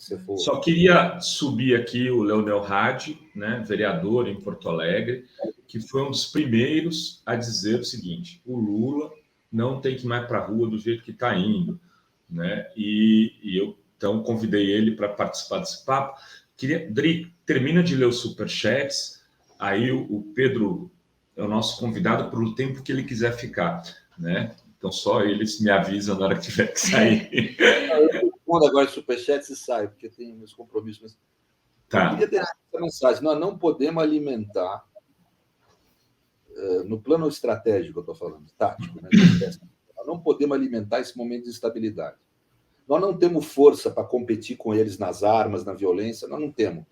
você for... Só queria subir aqui o Leonel Hadi, né, vereador em Porto Alegre, que foi um dos primeiros a dizer o seguinte: o Lula não tem que ir mais para a rua do jeito que está indo, né? E eu então convidei ele para participar desse papo. Dri, termina de ler os superchats, aí o Pedro é o nosso convidado por o tempo que ele quiser ficar, né? Então só ele me avisa na hora que tiver que sair. Eu respondo agora os superchats e saio, porque tem meus compromissos. Mas Tá. eu queria deixar essa mensagem. Nós não podemos alimentar, no plano estratégico, eu estou falando, tático, né? Nós não podemos alimentar esse momento de instabilidade. Nós não temos força para competir com eles nas armas, na violência, nós não temos.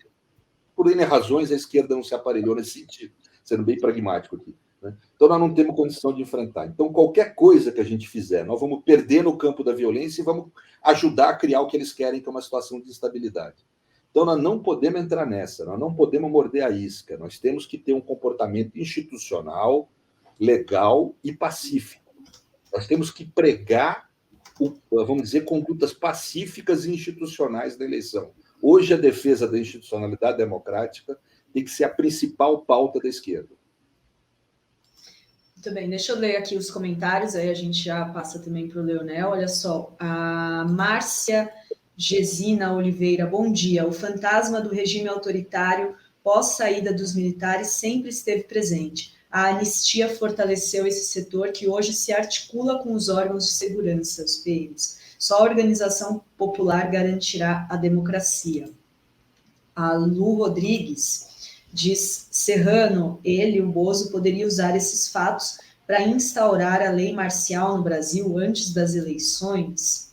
Por N razões, a esquerda não se aparelhou nesse sentido, sendo bem pragmático aqui. Né? Então, nós não temos condição de enfrentar. Então, qualquer coisa que a gente fizer, nós vamos perder no campo da violência e vamos ajudar a criar o que eles querem, que é uma situação de instabilidade. Então, nós não podemos entrar nessa, nós não podemos morder a isca. Nós temos que ter um comportamento institucional, legal e pacífico. Nós temos que pregar, vamos dizer, condutas pacíficas e institucionais da eleição. Hoje, a defesa da institucionalidade democrática tem que ser a principal pauta da esquerda. Muito bem, deixa eu ler aqui os comentários, aí a gente já passa também para o Leonel. Olha só, a Márcia Gesina Oliveira, bom dia. O fantasma do regime autoritário pós-saída dos militares sempre esteve presente. A anistia fortaleceu esse setor que hoje se articula com os órgãos de segurança, os PMs. Só a organização popular garantirá a democracia. A Lu Rodrigues diz: Serrano, ele, o Bozo, poderia usar esses fatos para instaurar a lei marcial no Brasil antes das eleições.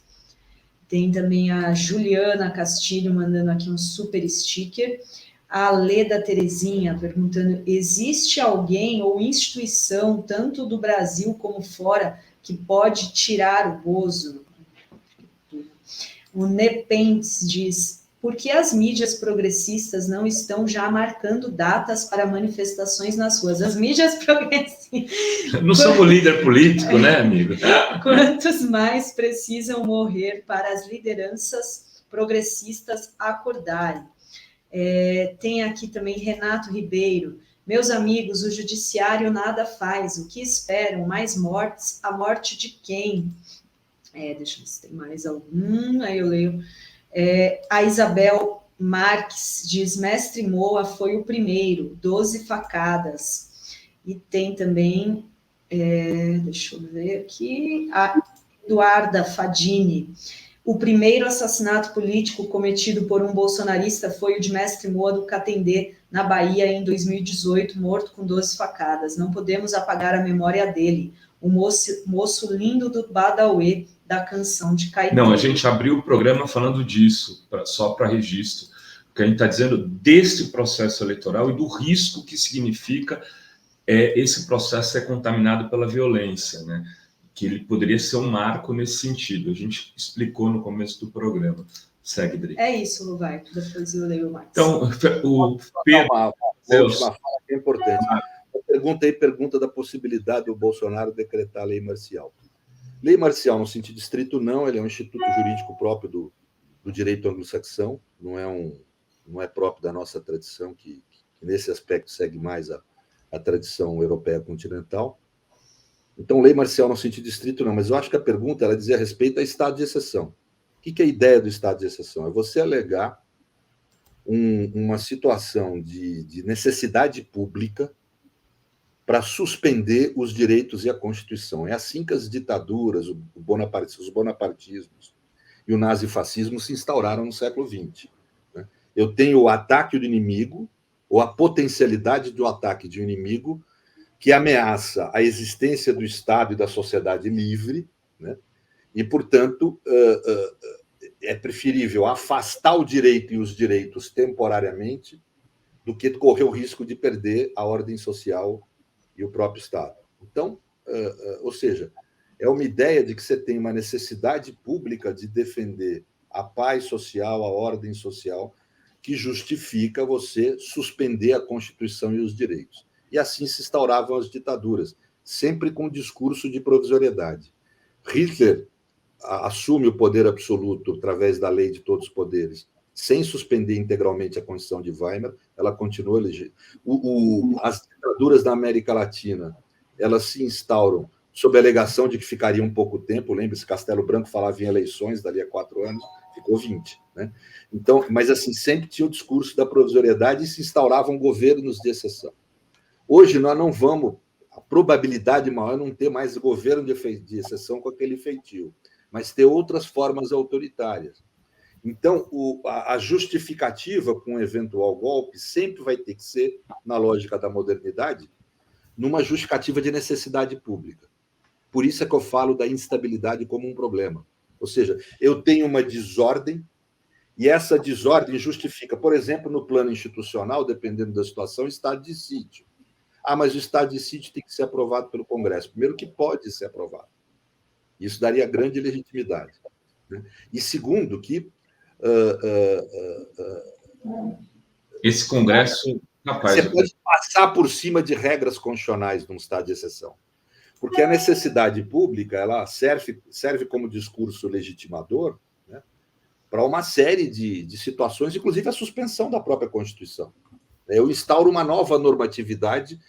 Tem também a Juliana Castilho mandando aqui um super sticker. A Leda Terezinha perguntando: existe alguém ou instituição, tanto do Brasil como fora, que pode tirar o Bozo? O Nepentes diz: por que as mídias progressistas não estão já marcando datas para manifestações nas ruas? As mídias progressistas... Não somos líder político, né, amigo? Quantos mais precisam morrer para as lideranças progressistas acordarem? Tem aqui também Renato Ribeiro. Meus amigos, o judiciário nada faz. O que esperam? Mais mortes? A morte de quem? Deixa eu ver se tem mais algum. Aí eu leio. A Isabel Marques diz: Mestre Moa foi o primeiro, 12 facadas. E tem também, deixa eu ver aqui, a Eduarda Fadini. O primeiro assassinato político cometido por um bolsonarista foi o de Mestre Moa do Catendê, na Bahia, em 2018, morto com 12 facadas. Não podemos apagar a memória dele, o moço lindo do Badauê, da canção de Caetano. Não, a gente abriu o programa falando disso, só para registro, porque a gente está dizendo desse processo eleitoral e do risco que significa esse processo ser contaminado pela violência, né? Que ele poderia ser um marco nesse sentido. A gente explicou no começo do programa. Segue, Dri. É isso, Luvar. Depois eu leio mais. Então, o Pedro... Uma última fala que é importante. Pergunta da possibilidade do Bolsonaro decretar a lei marcial. Lei marcial, no sentido estrito, não. Ele é um instituto jurídico próprio do direito anglo-saxão. Não é próprio da nossa tradição, que nesse aspecto segue mais a tradição europeia continental. Então, lei marcial no sentido estrito, não. Mas eu acho que a pergunta ela dizia respeito a estado de exceção. O que é a ideia do estado de exceção? É você alegar uma situação de necessidade pública para suspender os direitos e a Constituição. É assim que as ditaduras, os bonapartismos e o nazifascismo se instauraram no século XX. Eu tenho o ataque do inimigo, ou a potencialidade do ataque de um inimigo, que ameaça a existência do Estado e da sociedade livre, né? E, portanto, é preferível afastar o direito e os direitos temporariamente do que correr o risco de perder a ordem social e o próprio Estado. Então, ou seja, é uma ideia de que você tem uma necessidade pública de defender a paz social, a ordem social, que justifica você suspender a Constituição e os direitos. E assim se instauravam as ditaduras, sempre com discurso de provisoriedade. Hitler assume o poder absoluto através da lei de todos os poderes, sem suspender integralmente a Constituição de Weimar, ela continua elegível. As ditaduras da América Latina, elas se instauram sob a alegação de que ficaria um pouco tempo. Lembre-se, Castelo Branco falava em eleições dali a 4 anos, ficou 20. Né? Então, mas assim, sempre tinha o discurso da provisoriedade e se instauravam governos de exceção. Hoje nós não vamos, a probabilidade maior é não ter mais governo de exceção com aquele feitio, mas ter outras formas autoritárias. Então, a justificativa com um eventual golpe sempre vai ter que ser, na lógica da modernidade, numa justificativa de necessidade pública. Por isso é que eu falo da instabilidade como um problema. Ou seja, eu tenho uma desordem, e essa desordem justifica, por exemplo, no plano institucional, dependendo da situação, estado de sítio. Mas o estado de sítio tem que ser aprovado pelo Congresso. Primeiro, que pode ser aprovado. Isso daria grande legitimidade. Né? E segundo, que esse Congresso, rapaz, você pode passar por cima de regras constitucionais num estado de exceção. Porque a necessidade pública ela serve como discurso legitimador, né, para uma série de situações, inclusive a suspensão da própria Constituição. Eu instauro uma nova normatividade,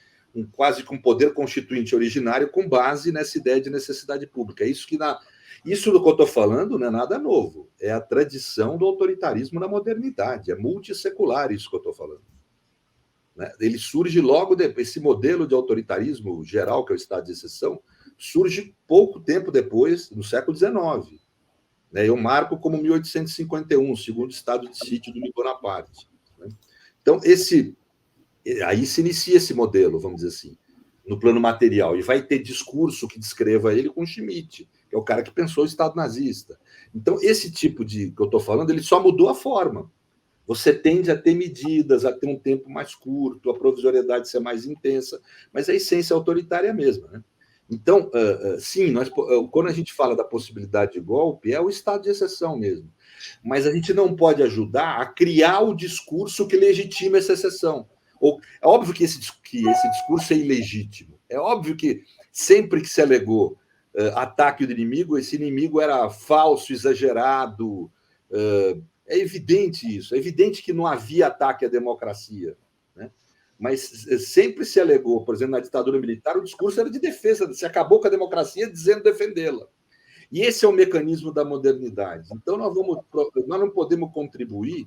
quase com poder constituinte originário, com base nessa ideia de necessidade pública. Isso do que eu estou falando não é nada novo. É a tradição do autoritarismo na modernidade. É multissecular isso que eu estou falando. Ele surge logo depois. Esse modelo de autoritarismo geral, que é o estado de exceção, surge pouco tempo depois, no século XIX. Eu marco como 1851, segundo estado de sítio do Bonaparte. Então, aí se inicia esse modelo, vamos dizer assim, no plano material, e vai ter discurso que descreva ele com Schmitt, que é o cara que pensou o Estado nazista. Então, esse tipo que eu estou falando, ele só mudou a forma. Você tende a ter medidas, a ter um tempo mais curto, a provisoriedade ser mais intensa, mas a essência autoritária é a mesma. Né? Então, sim, quando a gente fala da possibilidade de golpe, é o estado de exceção mesmo. Mas a gente não pode ajudar a criar o discurso que legitima essa exceção. É óbvio que esse discurso é ilegítimo. É óbvio que sempre que se alegou ataque do inimigo, esse inimigo era falso, exagerado. É evidente isso. É evidente que não havia ataque à democracia. Né? Mas sempre se alegou, por exemplo, na ditadura militar, o discurso era de defesa. Se acabou com a democracia dizendo defendê-la. E esse é o mecanismo da modernidade. Então, nós não podemos contribuir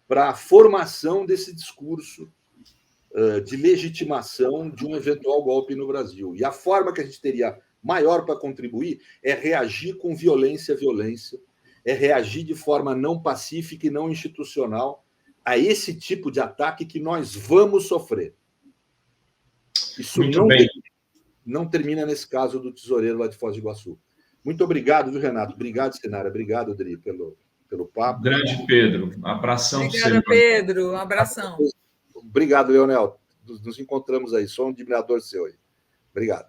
para a formação desse discurso de legitimação de um eventual golpe no Brasil. E a forma que a gente teria maior para contribuir é reagir com violência, é reagir de forma não pacífica e não institucional a esse tipo de ataque que nós vamos sofrer. Isso não termina nesse caso do tesoureiro lá de Foz do Iguaçu. Muito obrigado, viu, Renato? Obrigado, Sinara. Obrigado, Adri, pelo papo. Grande Pedro. Abração. Obrigada, Pedro. Um abração. Obrigado, Leonel. Nos encontramos aí. Sou um admirador seu aí. Obrigado.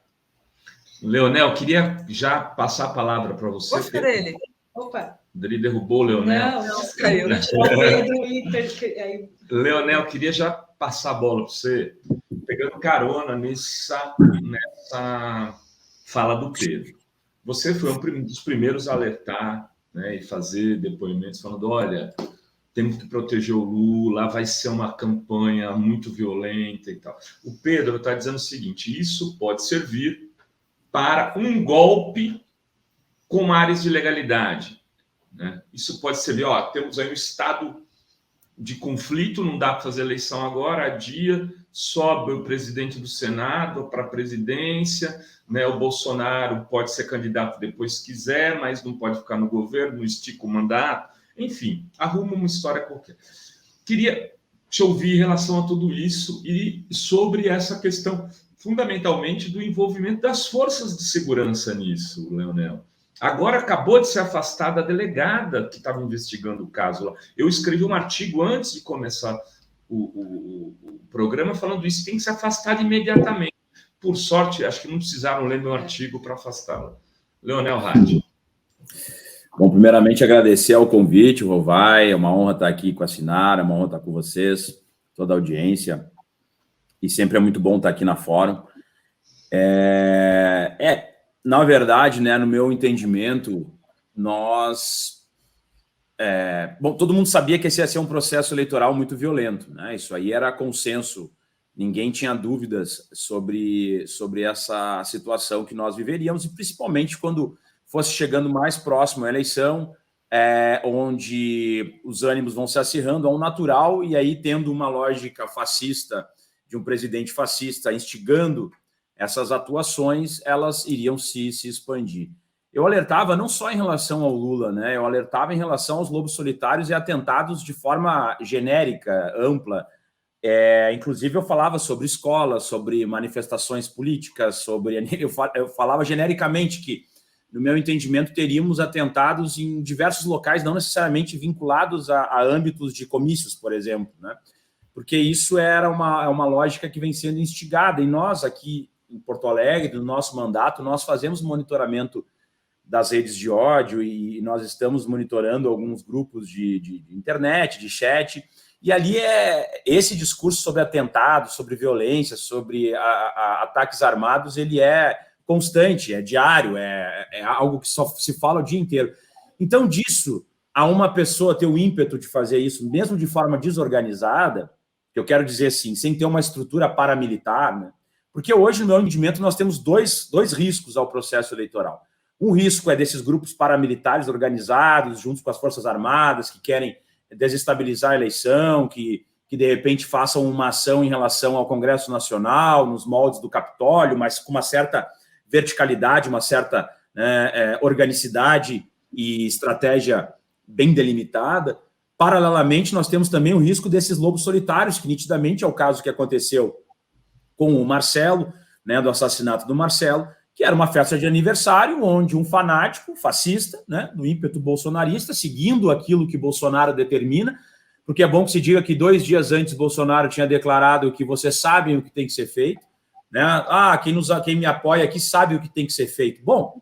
Leonel, queria já passar a palavra para você. Gostei dele. Opa. Adri derrubou o Leonel. Não, caiu. Leonel, queria já passar a bola para você, pegando carona nessa fala do Pedro. Você foi um dos primeiros a alertar, né, e fazer depoimentos falando, olha, temos que proteger o Lula, vai ser uma campanha muito violenta e tal. O Pedro está dizendo o seguinte, isso pode servir para um golpe com áreas de legalidade. Né? Isso pode servir, temos aí um estado de conflito, não dá para fazer eleição agora, adia, sobe o presidente do Senado para a presidência, né? O Bolsonaro pode ser candidato depois se quiser, mas não pode ficar no governo, não estica o mandato, enfim, arruma uma história qualquer. Queria te ouvir em relação a tudo isso e sobre essa questão, fundamentalmente, do envolvimento das forças de segurança nisso, Leonel. Agora acabou de ser afastada a delegada que estava investigando o caso lá. Eu escrevi um artigo antes de começar o programa falando isso, tem que ser afastada imediatamente. Por sorte, acho que não precisaram ler meu artigo para afastá-la. Leonel Hadi. Bom, primeiramente agradecer ao convite, Rovai, é uma honra estar aqui com a Sinara, é uma honra estar com vocês, toda a audiência, e sempre é muito bom estar aqui na Fórum. Na verdade, né, no meu entendimento, nós Bom, todo mundo sabia que esse ia ser um processo eleitoral muito violento, né? Isso aí era consenso. Ninguém tinha dúvidas sobre essa situação que nós viveríamos, e principalmente quando fosse chegando mais próximo à eleição, onde os ânimos vão se acirrando ao natural, e aí tendo uma lógica fascista, de um presidente fascista instigando essas atuações, elas iriam se expandir. Eu alertava não só em relação ao Lula, né? Eu alertava em relação aos lobos solitários e atentados de forma genérica, ampla. Inclusive, eu falava sobre escolas, sobre manifestações políticas, eu falava genericamente que, no meu entendimento, teríamos atentados em diversos locais, não necessariamente vinculados a âmbitos de comícios, por exemplo, né? Porque isso era uma lógica que vem sendo instigada, e nós aqui em Porto Alegre, no nosso mandato, nós fazemos monitoramento das redes de ódio, e nós estamos monitorando alguns grupos de internet, de chat, e ali esse discurso sobre atentados, sobre violência, sobre ataques armados, ele é constante, é diário, é algo que só se fala o dia inteiro. Então, disso, a uma pessoa ter o ímpeto de fazer isso, mesmo de forma desorganizada, que eu quero dizer assim, sem ter uma estrutura paramilitar, né? Porque hoje, no meu entendimento, nós temos dois riscos ao processo eleitoral. Um risco é desses grupos paramilitares organizados, juntos com as Forças Armadas, que querem desestabilizar a eleição, que de repente façam uma ação em relação ao Congresso Nacional, nos moldes do Capitólio, mas com uma certa verticalidade, uma certa organicidade e estratégia bem delimitada. Paralelamente, nós temos também o risco desses lobos solitários, que nitidamente é o caso que aconteceu com o Marcelo, né, do assassinato do Marcelo, que era uma festa de aniversário onde um fanático fascista, né, do ímpeto bolsonarista, seguindo aquilo que Bolsonaro determina, porque é bom que se diga que 2 dias antes Bolsonaro tinha declarado que vocês sabem o que tem que ser feito, né? Quem me apoia aqui sabe o que tem que ser feito. Bom,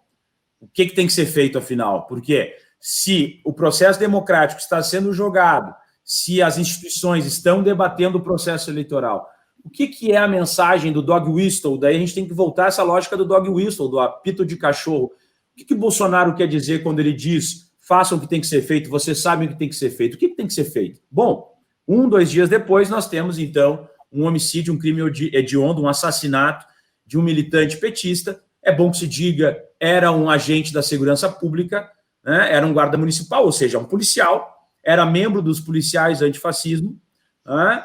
o que tem que ser feito, afinal? Porque se o processo democrático está sendo jogado, se as instituições estão debatendo o processo eleitoral, o que é a mensagem do dog whistle? Daí a gente tem que voltar a essa lógica do dog whistle, do apito de cachorro. O que Bolsonaro quer dizer quando ele diz façam o que tem que ser feito, vocês sabem o que tem que ser feito? O que tem que ser feito? Bom, 2 dias depois nós temos, então, um homicídio, um crime hediondo, um assassinato de um militante petista. É bom que se diga, era um agente da segurança pública, né? Era um guarda municipal, ou seja, um policial, era membro dos policiais antifascismo,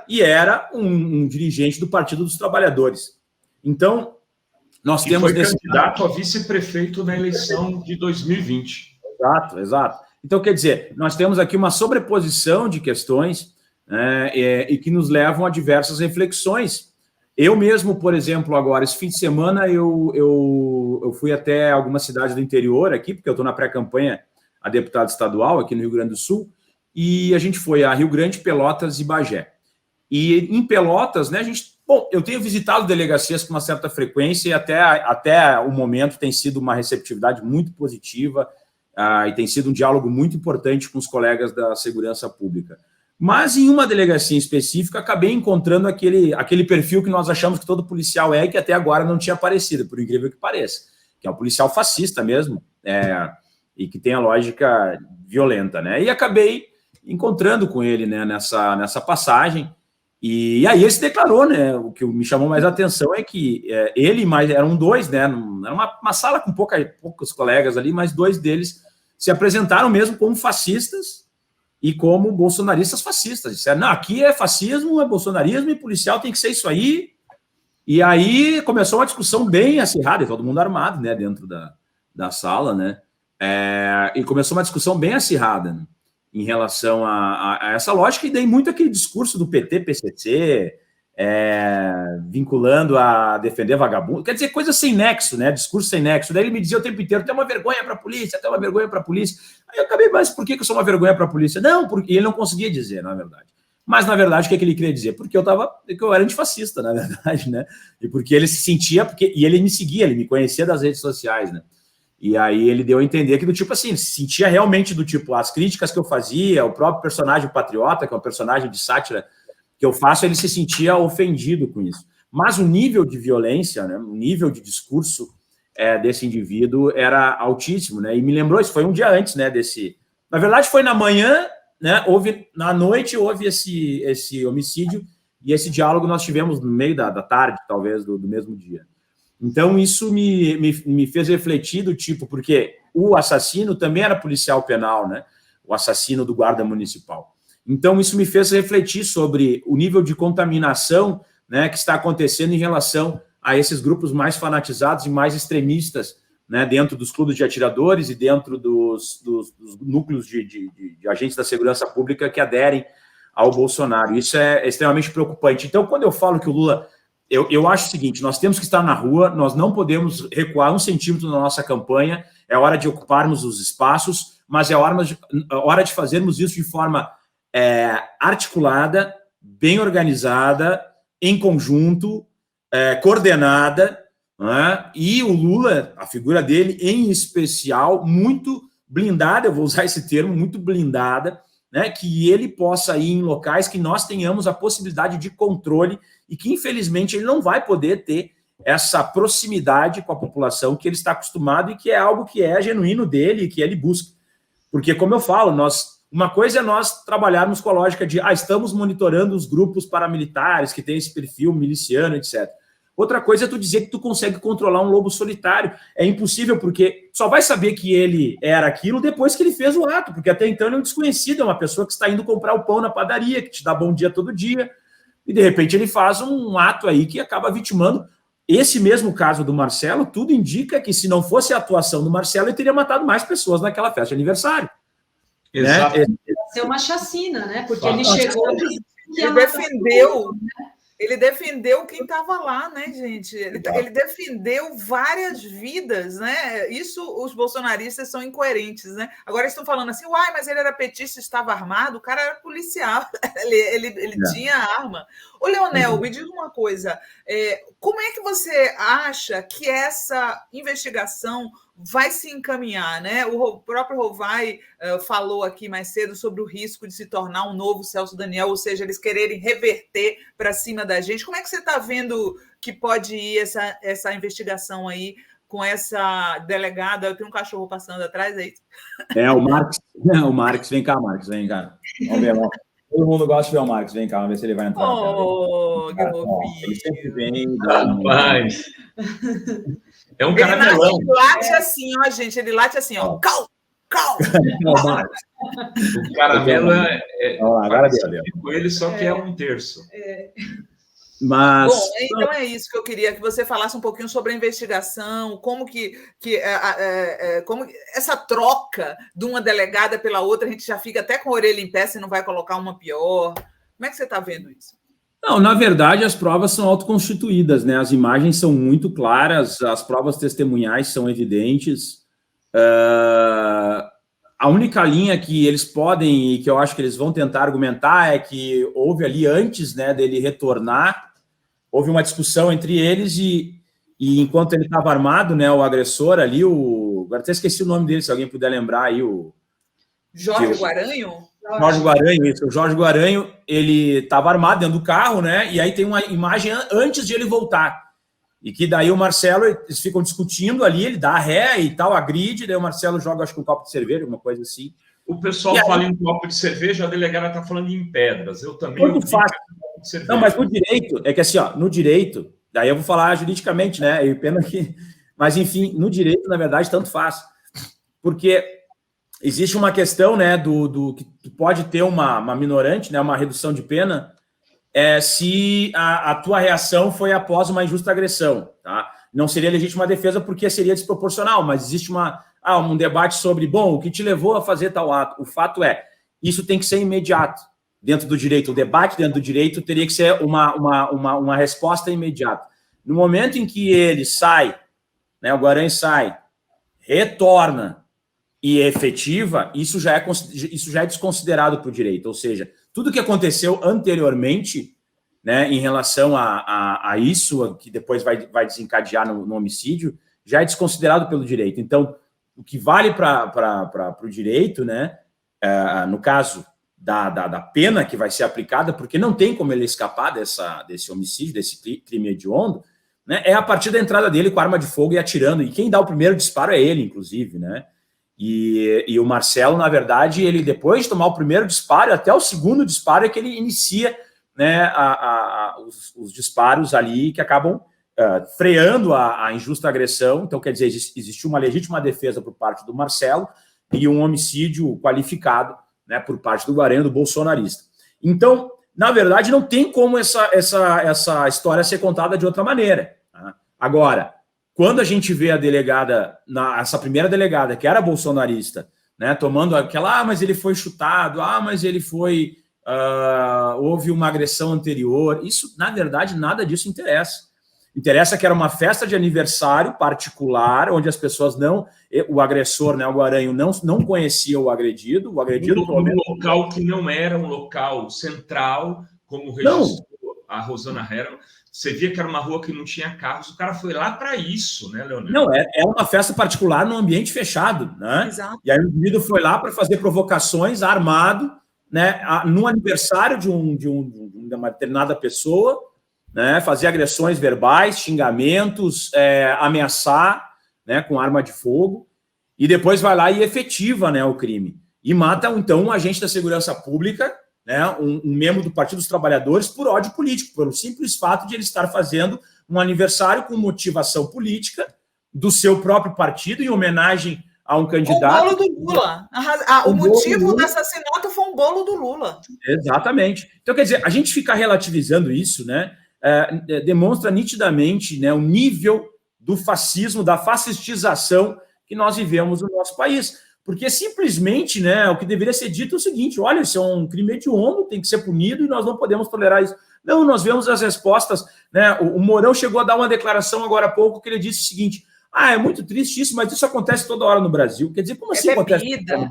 e era um dirigente do Partido dos Trabalhadores. Então, nós temos... foi candidato a vice-prefeito na eleição de 2020. Exato. Então, quer dizer, nós temos aqui uma sobreposição de questões, e que nos levam a diversas reflexões. Eu mesmo, por exemplo, agora, esse fim de semana, eu fui até alguma cidade do interior aqui, porque eu estou na pré-campanha a deputado estadual aqui no Rio Grande do Sul, e a gente foi a Rio Grande, Pelotas e Bagé. E em Pelotas, né, eu tenho visitado delegacias com uma certa frequência, e até o momento tem sido uma receptividade muito positiva, e tem sido um diálogo muito importante com os colegas da segurança pública. Mas em uma delegacia específica, acabei encontrando aquele perfil que nós achamos que todo policial é, e que até agora não tinha aparecido, por incrível que pareça, que é um policial fascista mesmo, e que tem a lógica violenta, né? E acabei encontrando com ele, né, nessa passagem, e aí ele se declarou, né? O que me chamou mais a atenção é que ele e mais, eram 2, né? Era uma sala com poucos colegas ali, mas 2 deles se apresentaram mesmo como fascistas e como bolsonaristas fascistas. Disseram, não, aqui é fascismo, é bolsonarismo, e policial tem que ser isso aí. E aí começou uma discussão bem acirrada, e todo mundo armado, né, dentro da sala, né? E começou uma discussão bem acirrada, né, em relação a essa lógica, e daí muito aquele discurso do PT, PCC, vinculando a defender vagabundo, quer dizer, coisa sem nexo, né? Discurso sem nexo. Daí ele me dizia o tempo inteiro, tem uma vergonha para a polícia, tem uma vergonha para a polícia. Aí eu acabei, mas por que eu sou uma vergonha para a polícia? Não, porque ele não conseguia dizer, na verdade. Mas, na verdade, o que ele queria dizer? Porque eu era antifascista, na verdade, né? E porque ele se sentia, e ele me seguia, ele me conhecia das redes sociais, né? E aí ele deu a entender que do tipo assim, se sentia realmente do tipo, as críticas que eu fazia, o próprio personagem Patriota, que é um personagem de sátira que eu faço, ele se sentia ofendido com isso. Mas o nível de violência, né, o nível de discurso desse indivíduo era altíssimo, né? E me lembrou, isso foi um dia antes, né, Na verdade, foi na manhã, né? Na noite houve esse homicídio e esse diálogo nós tivemos no meio da tarde, talvez, do mesmo dia. Então, isso me fez refletir do tipo, porque o assassino também era policial penal, né? O assassino do guarda municipal. Então, isso me fez refletir sobre o nível de contaminação, né, que está acontecendo em relação a esses grupos mais fanatizados e mais extremistas, né, dentro dos clubes de atiradores e dentro dos núcleos de agentes da segurança pública que aderem ao Bolsonaro. Isso é extremamente preocupante. Então, quando eu falo que o Lula... Eu acho o seguinte, nós temos que estar na rua, nós não podemos recuar 1 centímetro na nossa campanha, é hora de ocuparmos os espaços, mas é hora de fazermos isso de forma articulada, bem organizada, em conjunto, coordenada, né? E o Lula, a figura dele em especial, muito blindada, eu vou usar esse termo, muito blindada, né? Que ele possa ir em locais que nós tenhamos a possibilidade de controle e que, infelizmente, ele não vai poder ter essa proximidade com a população que ele está acostumado e que é algo que é genuíno dele e que ele busca. Porque, como eu falo, uma coisa é nós trabalharmos com a lógica de estamos monitorando os grupos paramilitares que têm esse perfil miliciano, etc. Outra coisa é tu dizer que tu consegue controlar um lobo solitário. É impossível, porque só vai saber que ele era aquilo depois que ele fez o ato, porque até então ele é um desconhecido, é uma pessoa que está indo comprar o pão na padaria, que te dá bom dia todo dia, e de repente ele faz um ato aí que acaba vitimando. Esse mesmo caso do Marcelo, tudo indica que se não fosse a atuação do Marcelo, ele teria matado mais pessoas naquela festa de aniversário. Exato. Né? Ia ser uma chacina, né? Porque ele chegou... Ele defendeu quem estava lá, né, gente? Ele defendeu várias vidas, né? Isso, os bolsonaristas são incoerentes, né? Agora eles estão falando assim, mas ele era petista, estava armado, o cara era policial, ele tinha arma. Ô, Leonel, me diz uma coisa, como é que você acha que essa investigação vai se encaminhar, né? O próprio Rovai falou aqui mais cedo sobre o risco de se tornar um novo Celso Daniel, ou seja, eles quererem reverter para cima da gente. Como é que você está vendo que pode ir essa investigação aí com essa delegada? Eu tenho um cachorro passando atrás aí. O Marcos. O Marcos, vem cá, Marcos, vem cá. Vamos ver, todo mundo gosta de ver o Marcos, vem cá, vamos ver se ele vai entrar. Que fofinho. Ele sempre vem. Rapaz. É um caramelão. Ele late assim, ó, gente. Ele late assim, ó. Cal! O caramelo agora deu. Com ele só que é 1/3. Mas... Bom, então é isso que eu queria que você falasse um pouquinho sobre a investigação, como como essa troca de uma delegada pela outra, a gente já fica até com a orelha em pé, se não vai colocar uma pior. Como é que você está vendo isso? Não, na verdade, as provas são autoconstituídas, né? As imagens são muito claras, as provas testemunhais são evidentes. A única linha que eles podem, e que eu acho que eles vão tentar argumentar, é que houve ali, antes, né, dele retornar, houve uma discussão entre eles e enquanto ele estava armado, né, o agressor ali, agora até esqueci o nome dele, se alguém puder lembrar aí, Jorge Guaranho? Jorge Guaranho, isso. O Jorge Guaranho, ele estava armado dentro do carro, né? E aí tem uma imagem antes de ele voltar. E que daí o Marcelo, eles ficam discutindo ali, ele dá ré e tal, agride, daí o Marcelo joga, acho que um copo de cerveja, alguma coisa assim. O pessoal fala em um copo de cerveja, a delegada está falando em pedras. Eu também... Muito fácil. Não, mas no direito, é que assim, ó, no direito, daí eu vou falar juridicamente, né? E pena que... Mas, enfim, no direito, na verdade, tanto faz. Porque... existe uma questão, né, que tu pode ter uma minorante, né, uma redução de pena, se a tua reação foi após uma injusta agressão, tá? Não seria legítima defesa porque seria desproporcional, mas existe um debate sobre, o que te levou a fazer tal ato? O fato isso tem que ser imediato dentro do direito. O debate dentro do direito teria que ser uma resposta imediata. No momento em que ele sai, né, o Guaranho sai, retorna, e efetiva, isso já é desconsiderado para o direito. Ou seja, tudo que aconteceu anteriormente, né, em relação a isso, que depois vai desencadear no homicídio, já é desconsiderado pelo direito. Então, o que vale para o direito, né, no caso da pena que vai ser aplicada, porque não tem como ele escapar desse homicídio, desse crime hediondo, né, é a partir da entrada dele com arma de fogo e atirando. E quem dá o primeiro disparo é ele, inclusive, né? E o Marcelo, na verdade, ele depois de tomar o primeiro disparo, até o segundo disparo é que ele inicia, né, os disparos ali que acabam freando a injusta agressão. Então, quer dizer, existiu uma legítima defesa por parte do Marcelo e um homicídio qualificado, né, por parte do Guaranho, do bolsonarista. Então, na verdade, não tem como essa história ser contada de outra maneira. Tá? Agora, quando a gente vê a delegada, essa primeira delegada, que era bolsonarista, né, tomando aquela, mas ele foi chutado, mas ele foi, houve uma agressão anterior, isso, na verdade, nada disso interessa. Interessa que era uma festa de aniversário particular, onde as pessoas o agressor, né, o Guaranho, não conhecia o agredido num local que não era um local central, como registrou a Rosana Herrmann. Você via que era uma rua que não tinha carros, o cara foi lá para isso, né, Leonel? Não, é uma festa particular num ambiente fechado, né? Exato. E aí o indivíduo foi lá para fazer provocações armado, né, no aniversário de uma determinada pessoa, né, fazer agressões verbais, xingamentos, ameaçar, né, com arma de fogo, e depois vai lá e efetiva, né, o crime. E mata, então, um agente da segurança pública, né, um membro do Partido dos Trabalhadores, por ódio político, pelo simples fato de ele estar fazendo um aniversário com motivação política do seu próprio partido, em homenagem a um candidato. O bolo do Lula. O motivo do assassinato foi um bolo do Lula. Exatamente. Então, quer dizer, a gente ficar relativizando isso, né, demonstra nitidamente, né, o nível do fascismo, da fascistização que nós vivemos no nosso país. Porque simplesmente, né, o que deveria ser dito é o seguinte: olha, isso é um crime hediondo, tem que ser punido e nós não podemos tolerar isso. Não, nós vemos as respostas, né? O Mourão chegou a dar uma declaração agora há pouco que ele disse o seguinte: é muito triste isso, mas isso acontece toda hora no Brasil. Quer dizer, como assim acontece toda hora?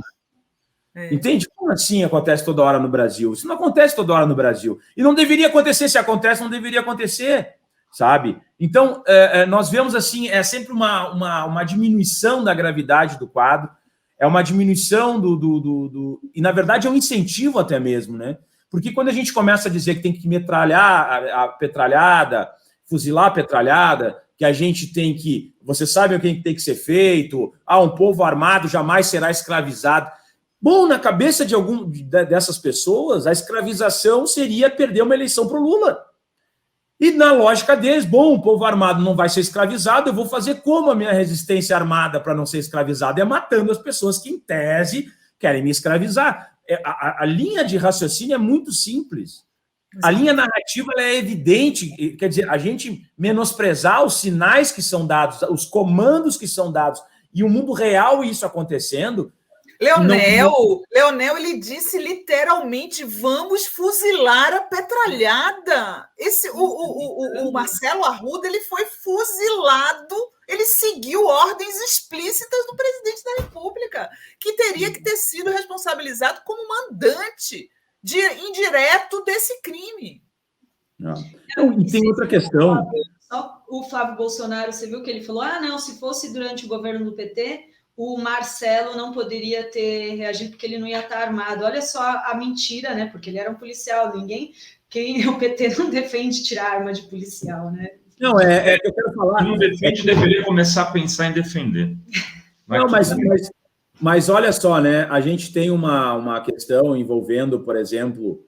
Entende? Como assim acontece toda hora no Brasil? Isso não acontece toda hora no Brasil. E não deveria acontecer. Se acontece, não deveria acontecer, sabe? Então, nós vemos assim, é sempre uma diminuição da gravidade do quadro, é uma diminuição e, na verdade, é um incentivo até mesmo, né? Porque quando a gente começa a dizer que tem que metralhar a petralhada, fuzilar a petralhada, que a gente tem que... Vocês sabem o que tem que ser feito, um povo armado jamais será escravizado. Bom, na cabeça dessas pessoas, a escravização seria perder uma eleição para o Lula. E na lógica deles, o povo armado não vai ser escravizado, eu vou fazer como a minha resistência armada para não ser escravizado? É matando as pessoas que, em tese, querem me escravizar. A linha de raciocínio é muito simples. A linha narrativa é evidente. Quer dizer, a gente menosprezar os sinais que são dados, os comandos que são dados, e o mundo real isso acontecendo... Leonel, ele disse literalmente: vamos fuzilar a petralhada. O Marcelo Arruda, ele foi fuzilado, ele seguiu ordens explícitas do presidente da República, que teria que ter sido responsabilizado como mandante indireto desse crime. E tem outra questão. Só o Flávio Bolsonaro, você viu que ele falou: não, se fosse durante o governo do PT... o Marcelo não poderia ter reagido porque ele não ia estar armado. Olha só a mentira, né? Porque ele era um policial. O PT não defende tirar arma de policial, né? Não, eu quero falar... Quem não defende deveria começar a pensar em defender. Não, mas olha só, né? A gente tem uma questão envolvendo, por exemplo,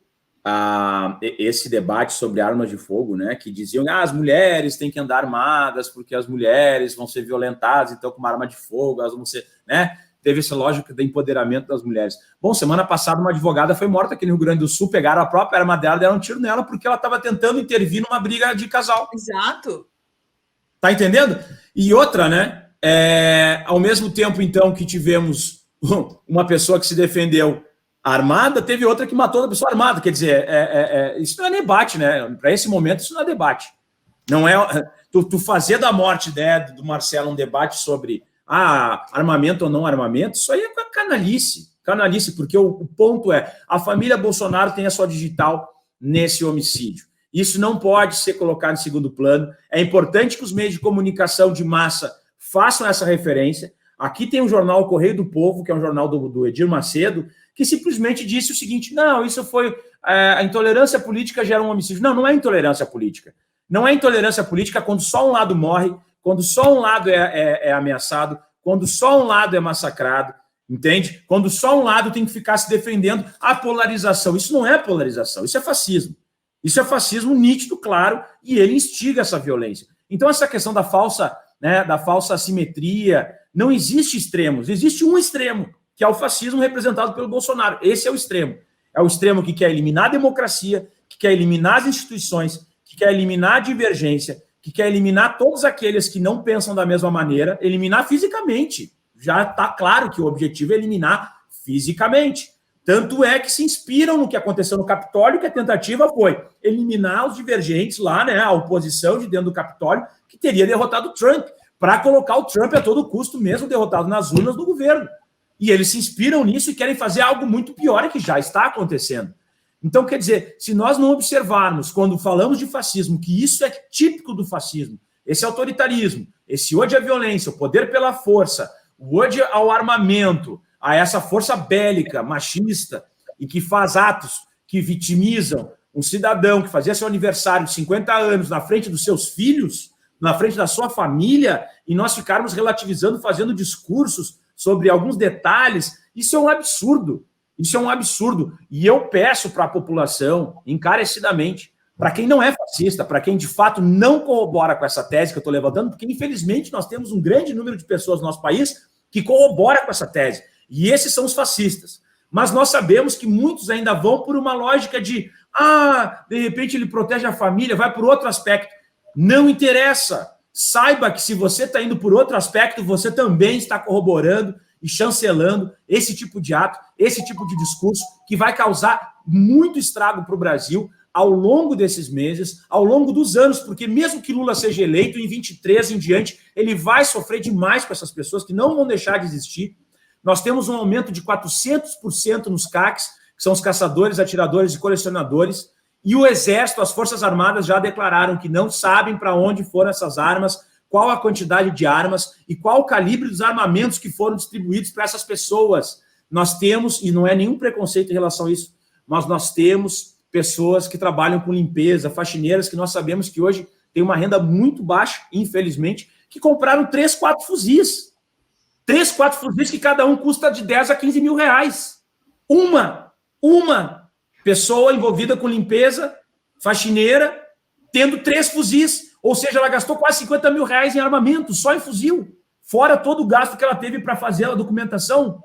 esse debate sobre armas de fogo, né? Que diziam que as mulheres têm que andar armadas porque as mulheres vão ser violentadas, então com uma arma de fogo elas vão ser, né? Teve essa lógica do empoderamento das mulheres. Bom, semana passada uma advogada foi morta aqui no Rio Grande do Sul, pegaram a própria arma dela, deram um tiro nela porque ela estava tentando intervir numa briga de casal. Exato. Tá entendendo? E outra, né? Ao mesmo tempo, então, que tivemos uma pessoa que se defendeu armada, teve outra que matou a pessoa armada. Quer dizer, isso não é debate, né? Para esse momento, isso não é debate. Não é tu fazer da morte, né, do Marcelo um debate sobre armamento ou não armamento, isso aí é canalice, porque o ponto é, a família Bolsonaro tem a sua digital nesse homicídio. Isso não pode ser colocado em segundo plano. É importante que os meios de comunicação de massa façam essa referência. Aqui tem o jornal O Correio do Povo, que é um jornal do Edir Macedo, que simplesmente disse o seguinte: não, isso foi... a intolerância política gera um homicídio. Não é intolerância política. Não é intolerância política quando só um lado morre, quando só um lado é ameaçado, quando só um lado é massacrado. Entende? Quando só um lado tem que ficar se defendendo, a polarização. Isso não é polarização, isso é fascismo. Isso é fascismo nítido, claro, e ele instiga essa violência. Então, essa questão da falsa assimetria, não existe extremos, existe um extremo, que é o fascismo representado pelo Bolsonaro. Esse é o extremo. É o extremo que quer eliminar a democracia, que quer eliminar as instituições, que quer eliminar a divergência, que quer eliminar todos aqueles que não pensam da mesma maneira, eliminar fisicamente. Já está claro que o objetivo é eliminar fisicamente. Tanto é que se inspiram no que aconteceu no Capitólio, que a tentativa foi eliminar os divergentes lá, né, a oposição de dentro do Capitólio, que teria derrotado o Trump, para colocar o Trump a todo custo, mesmo derrotado nas urnas do governo. E eles se inspiram nisso e querem fazer algo muito pior e que já está acontecendo. Então, quer dizer, se nós não observarmos, quando falamos de fascismo, que isso é típico do fascismo, esse autoritarismo, esse ódio à violência, o poder pela força, o ódio ao armamento, a essa força bélica, machista, e que faz atos que vitimizam um cidadão que fazia seu aniversário de 50 anos na frente dos seus filhos, na frente da sua família, e nós ficarmos relativizando, fazendo discursos sobre alguns detalhes, isso é um absurdo. Isso é um absurdo. E eu peço para a população, encarecidamente, para quem não é fascista, para quem de fato não corrobora com essa tese que eu estou levantando, porque infelizmente nós temos um grande número de pessoas no nosso país que corrobora com essa tese. E esses são os fascistas. Mas nós sabemos que muitos ainda vão por uma lógica de de repente ele protege a família, vai por outro aspecto. Não interessa. Saiba que se você está indo por outro aspecto, você também está corroborando e chancelando esse tipo de ato, esse tipo de discurso que vai causar muito estrago para o Brasil ao longo desses meses, ao longo dos anos, porque mesmo que Lula seja eleito, em 23 em diante, ele vai sofrer demais com essas pessoas que não vão deixar de existir. Nós temos um aumento de 400% nos CACs, que são os caçadores, atiradores e colecionadores, e o Exército, as Forças Armadas já declararam que não sabem para onde foram essas armas, qual a quantidade de armas e qual o calibre dos armamentos que foram distribuídos para essas pessoas. Nós temos, e não é nenhum preconceito em relação a isso, mas nós temos pessoas que trabalham com limpeza, faxineiras, que nós sabemos que hoje tem uma renda muito baixa, infelizmente, que compraram 3, 4 fuzis. 3, 4 fuzis que cada um custa de 10 a 15 mil reais. Uma pessoa envolvida com limpeza, faxineira, tendo 3 fuzis. Ou seja, ela gastou quase 50 mil reais em armamento, só em fuzil. Fora todo o gasto que ela teve para fazer a documentação.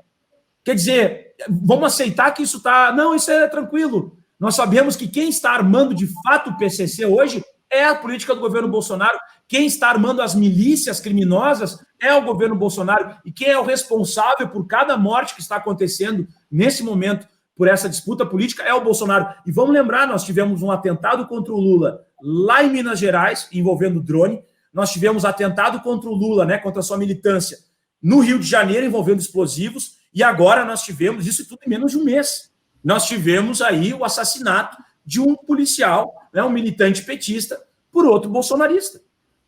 Quer dizer, vamos aceitar que isso está... Não, isso é tranquilo. Nós sabemos que quem está armando de fato o PCC hoje é a política do governo Bolsonaro. Quem está armando as milícias criminosas é o governo Bolsonaro. E quem é o responsável por cada morte que está acontecendo nesse momento por essa disputa política é o Bolsonaro. E vamos lembrar, nós tivemos um atentado contra o Lula lá em Minas Gerais, envolvendo drone. Nós tivemos atentado contra o Lula, né, contra a sua militância, no Rio de Janeiro, envolvendo explosivos. E agora nós tivemos, isso tudo em menos de um mês, nós tivemos aí o assassinato de um policial, né, um militante petista, por outro bolsonarista.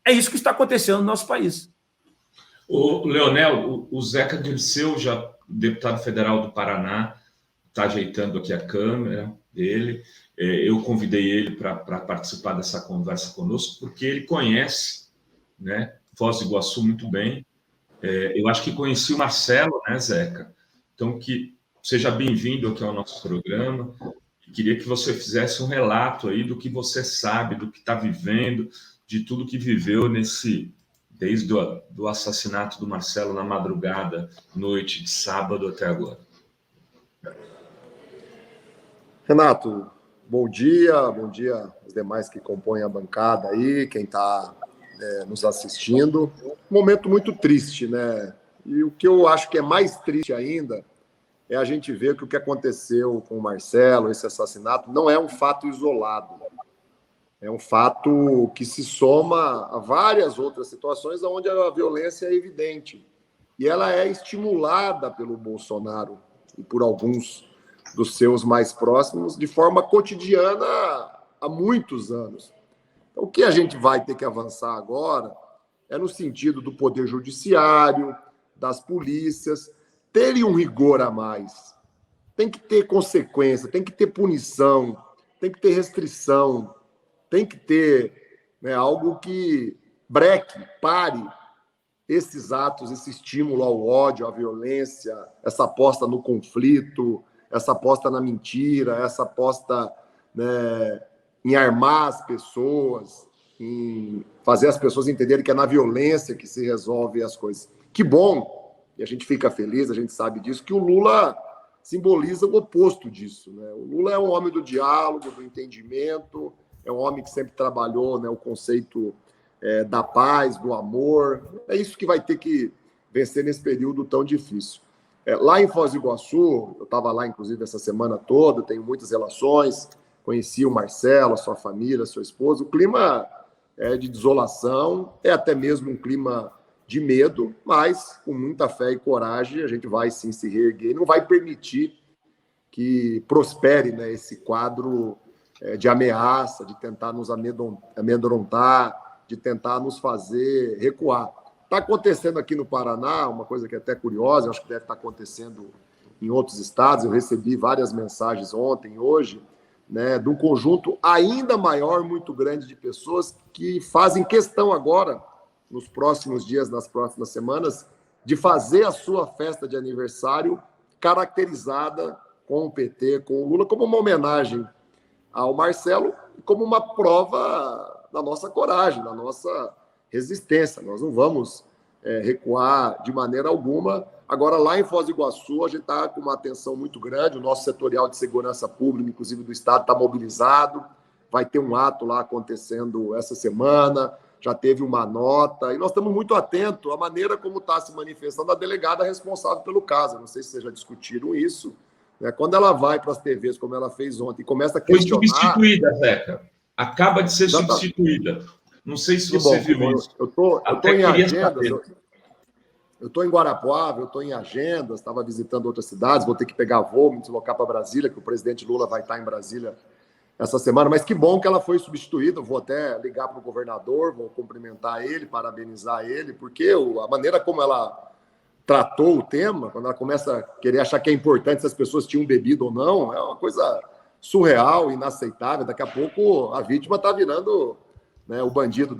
É isso que está acontecendo no nosso país. O Leonel, o Zeca Dirceu, já deputado federal do Paraná, está ajeitando aqui a câmera dele. Eu convidei ele para participar dessa conversa conosco, porque ele conhece, né, Foz do Iguaçu muito bem. Eu acho que conheci o Marcelo, né, Zeca? Então, que seja bem-vindo aqui ao nosso programa. Queria que você fizesse um relato aí do que você sabe, do que está vivendo, de tudo que viveu desde o assassinato do Marcelo na madrugada, noite de sábado até agora. Renato, bom dia aos demais que compõem a bancada aí, quem está nos assistindo. Um momento muito triste, né? E o que eu acho que é mais triste ainda é a gente ver que o que aconteceu com o Marcelo, esse assassinato, não é um fato isolado. É um fato que se soma a várias outras situações onde a violência é evidente. E ela é estimulada pelo Bolsonaro e por alguns dos seus mais próximos de forma cotidiana há muitos anos. Então, o que a gente vai ter que avançar agora é no sentido do poder judiciário, das polícias, terem um rigor a mais. Tem que ter consequência, tem que ter punição, tem que ter restrição, tem que ter, né, algo que breque, pare esses atos, esse estímulo ao ódio, à violência, essa aposta no conflito, essa aposta na mentira, essa aposta, né, em armar as pessoas, em fazer as pessoas entenderem que é na violência que se resolve as coisas. Que bom, e a gente fica feliz, a gente sabe disso, que o Lula simboliza o oposto disso, né? O Lula é um homem do diálogo, do entendimento, é um homem que sempre trabalhou, né, o conceito da paz, do amor. É isso que vai ter que vencer nesse período tão difícil. Lá em Foz do Iguaçu, eu estava lá, inclusive, essa semana toda, tenho muitas relações, conheci o Marcelo, a sua família, a sua esposa. O clima é de desolação, é até mesmo um clima de medo, mas com muita fé e coragem a gente vai sim se reerguer e não vai permitir que prospere, né, esse quadro de ameaça, de tentar nos amedrontar, de tentar nos fazer recuar. Está acontecendo aqui no Paraná, uma coisa que é até curiosa, acho que deve estar acontecendo em outros estados, eu recebi várias mensagens ontem, hoje, né, de um conjunto ainda maior, muito grande de pessoas que fazem questão agora, nos próximos dias, nas próximas semanas, de fazer a sua festa de aniversário caracterizada com o PT, com o Lula, como uma homenagem ao Marcelo, como uma prova da nossa coragem, da nossa resistência. Nós não vamos recuar de maneira alguma. Agora, lá em Foz do Iguaçu, a gente está com uma atenção muito grande, o nosso setorial de segurança pública, inclusive do Estado, está mobilizado, vai ter um ato lá acontecendo essa semana, já teve uma nota, e nós estamos muito atentos à maneira como está se manifestando a delegada responsável pelo caso. Não sei se vocês já discutiram isso, né? Quando ela vai para as TVs, como ela fez ontem, e começa a questionar... Foi substituída, Zeca. Acaba de ser substituída. Não sei se você viu isso. Eu estou em agendas, eu estou em Guarapuava, eu estou em agendas, estava visitando outras cidades, vou ter que pegar voo, me deslocar para Brasília, que o presidente Lula vai estar em Brasília essa semana, mas que bom que ela foi substituída. Vou até ligar para o governador, vou cumprimentar ele, parabenizar ele, porque a maneira como ela tratou o tema, quando ela começa a querer achar que é importante se as pessoas tinham bebido ou não, é uma coisa surreal, inaceitável. Daqui a pouco a vítima está virando, né, o bandido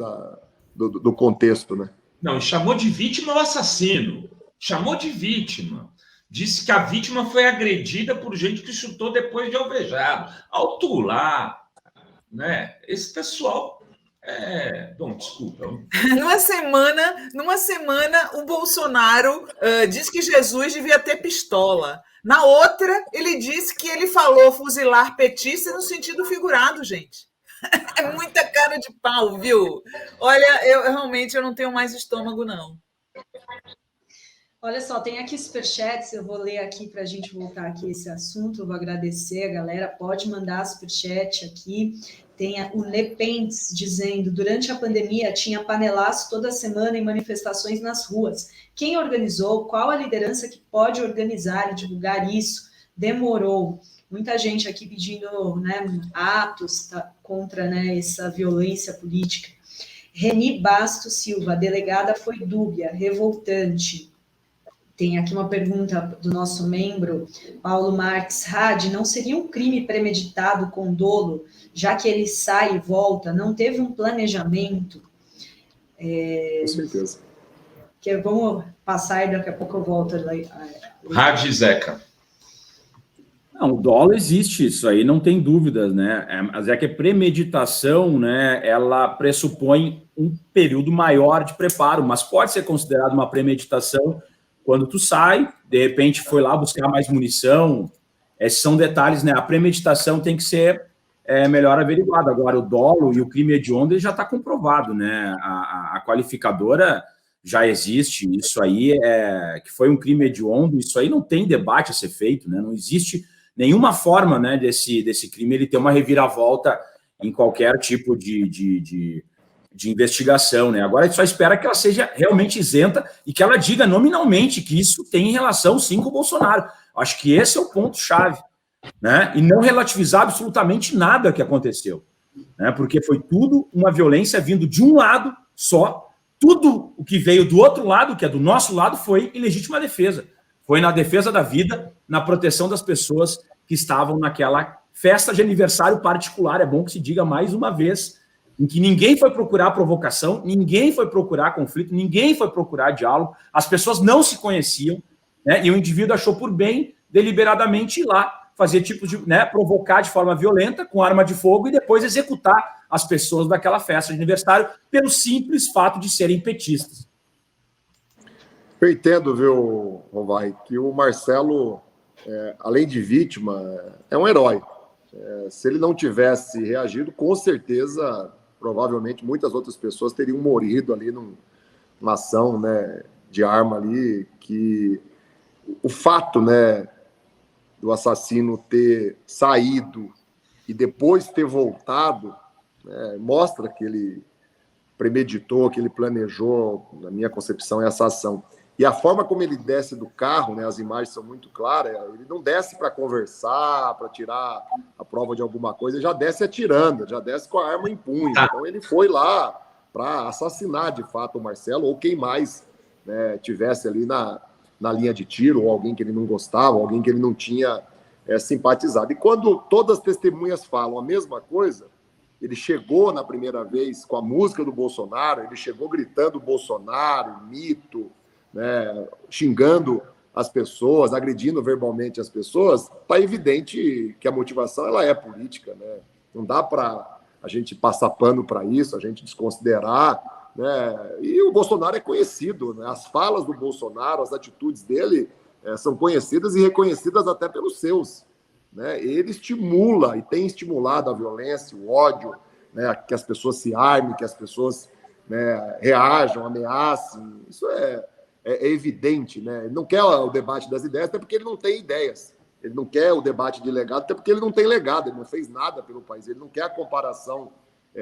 do contexto, né? Não, chamou de vítima o assassino. Chamou de vítima. Disse que a vítima foi agredida por gente que chutou depois de alvejado. Alto lá, né? Esse pessoal... Bom, desculpa. Numa semana, o Bolsonaro disse que Jesus devia ter pistola. Na outra, ele disse que ele falou fuzilar petista no sentido figurado, gente. É muita cara de pau, viu? Olha, eu realmente não tenho mais estômago, não. Olha só, tem aqui superchats, eu vou ler aqui para a gente voltar aqui a esse assunto, eu vou agradecer a galera, pode mandar superchat aqui. Tem o Lepentes dizendo, durante a pandemia tinha panelaço toda semana em manifestações nas ruas. Quem organizou? Qual a liderança que pode organizar e divulgar isso? Demorou. Muita gente aqui pedindo, né, atos contra, né, essa violência política. Reni Bastos Silva, a delegada foi dúbia, revoltante. Tem aqui uma pergunta do nosso membro, Paulo Marques Hadi, não seria um crime premeditado com dolo, já que ele sai e volta, não teve um planejamento? Com certeza. Vamos passar e daqui a pouco eu volto. Hadi Zeca. Não, o dolo existe, isso aí não tem dúvidas, né? Mas é que a premeditação, né, ela pressupõe um período maior de preparo, mas pode ser considerado uma premeditação quando tu sai, de repente foi lá buscar mais munição. Esses são detalhes, né? A premeditação tem que ser melhor averiguada. Agora, o dolo e o crime hediondo já está comprovado, né? A qualificadora já existe, isso aí que foi um crime hediondo, isso aí não tem debate a ser feito, né? Não existe nenhuma forma, né, desse crime ele ter uma reviravolta em qualquer tipo de investigação, né? Agora a gente só espera que ela seja realmente isenta e que ela diga nominalmente que isso tem relação, sim, com o Bolsonaro. Acho que esse é o ponto-chave, né? E não relativizar absolutamente nada que aconteceu, né? Porque foi tudo uma violência vindo de um lado só, tudo o que veio do outro lado, que é do nosso lado, foi em legítima defesa. Foi na defesa da vida, na proteção das pessoas que estavam naquela festa de aniversário particular. É bom que se diga mais uma vez em que ninguém foi procurar provocação, ninguém foi procurar conflito, ninguém foi procurar diálogo, as pessoas não se conheciam, né, e o indivíduo achou por bem, deliberadamente, ir lá, fazer tipo de, né, provocar de forma violenta, com arma de fogo, e depois executar as pessoas daquela festa de aniversário, pelo simples fato de serem petistas. Eu entendo, viu, Rovai, que o Marcelo, além de vítima, é um herói. Se ele não tivesse reagido, com certeza, provavelmente, muitas outras pessoas teriam morrido ali numa ação, né, de arma ali, que o fato, né, do assassino ter saído e depois ter voltado, né, mostra que ele premeditou, que ele planejou, na minha concepção, essa ação. E a forma como ele desce do carro, né, as imagens são muito claras, ele não desce para conversar, para tirar a prova de alguma coisa, ele já desce atirando, já desce com a arma em punho. Então ele foi lá para assassinar, de fato, o Marcelo, ou quem mais, né, tivesse ali na linha de tiro, ou alguém que ele não gostava, ou alguém que ele não tinha simpatizado. E quando todas as testemunhas falam a mesma coisa, ele chegou na primeira vez com a música do Bolsonaro, ele chegou gritando Bolsonaro, mito, né, xingando as pessoas, agredindo verbalmente as pessoas, está evidente que a motivação ela é política, né? Não dá para a gente passar pano para isso, a gente desconsiderar, né? E o Bolsonaro é conhecido, né? As falas do Bolsonaro, as atitudes dele são conhecidas e reconhecidas até pelos seus, né? Ele estimula e tem estimulado a violência, o ódio, né? Que as pessoas se armem, que as pessoas, né, reajam, ameacem. Isso é evidente, né? Ele não quer o debate das ideias, até porque ele não tem ideias. Ele não quer o debate de legado, até porque ele não tem legado, ele não fez nada pelo país. Ele não quer a comparação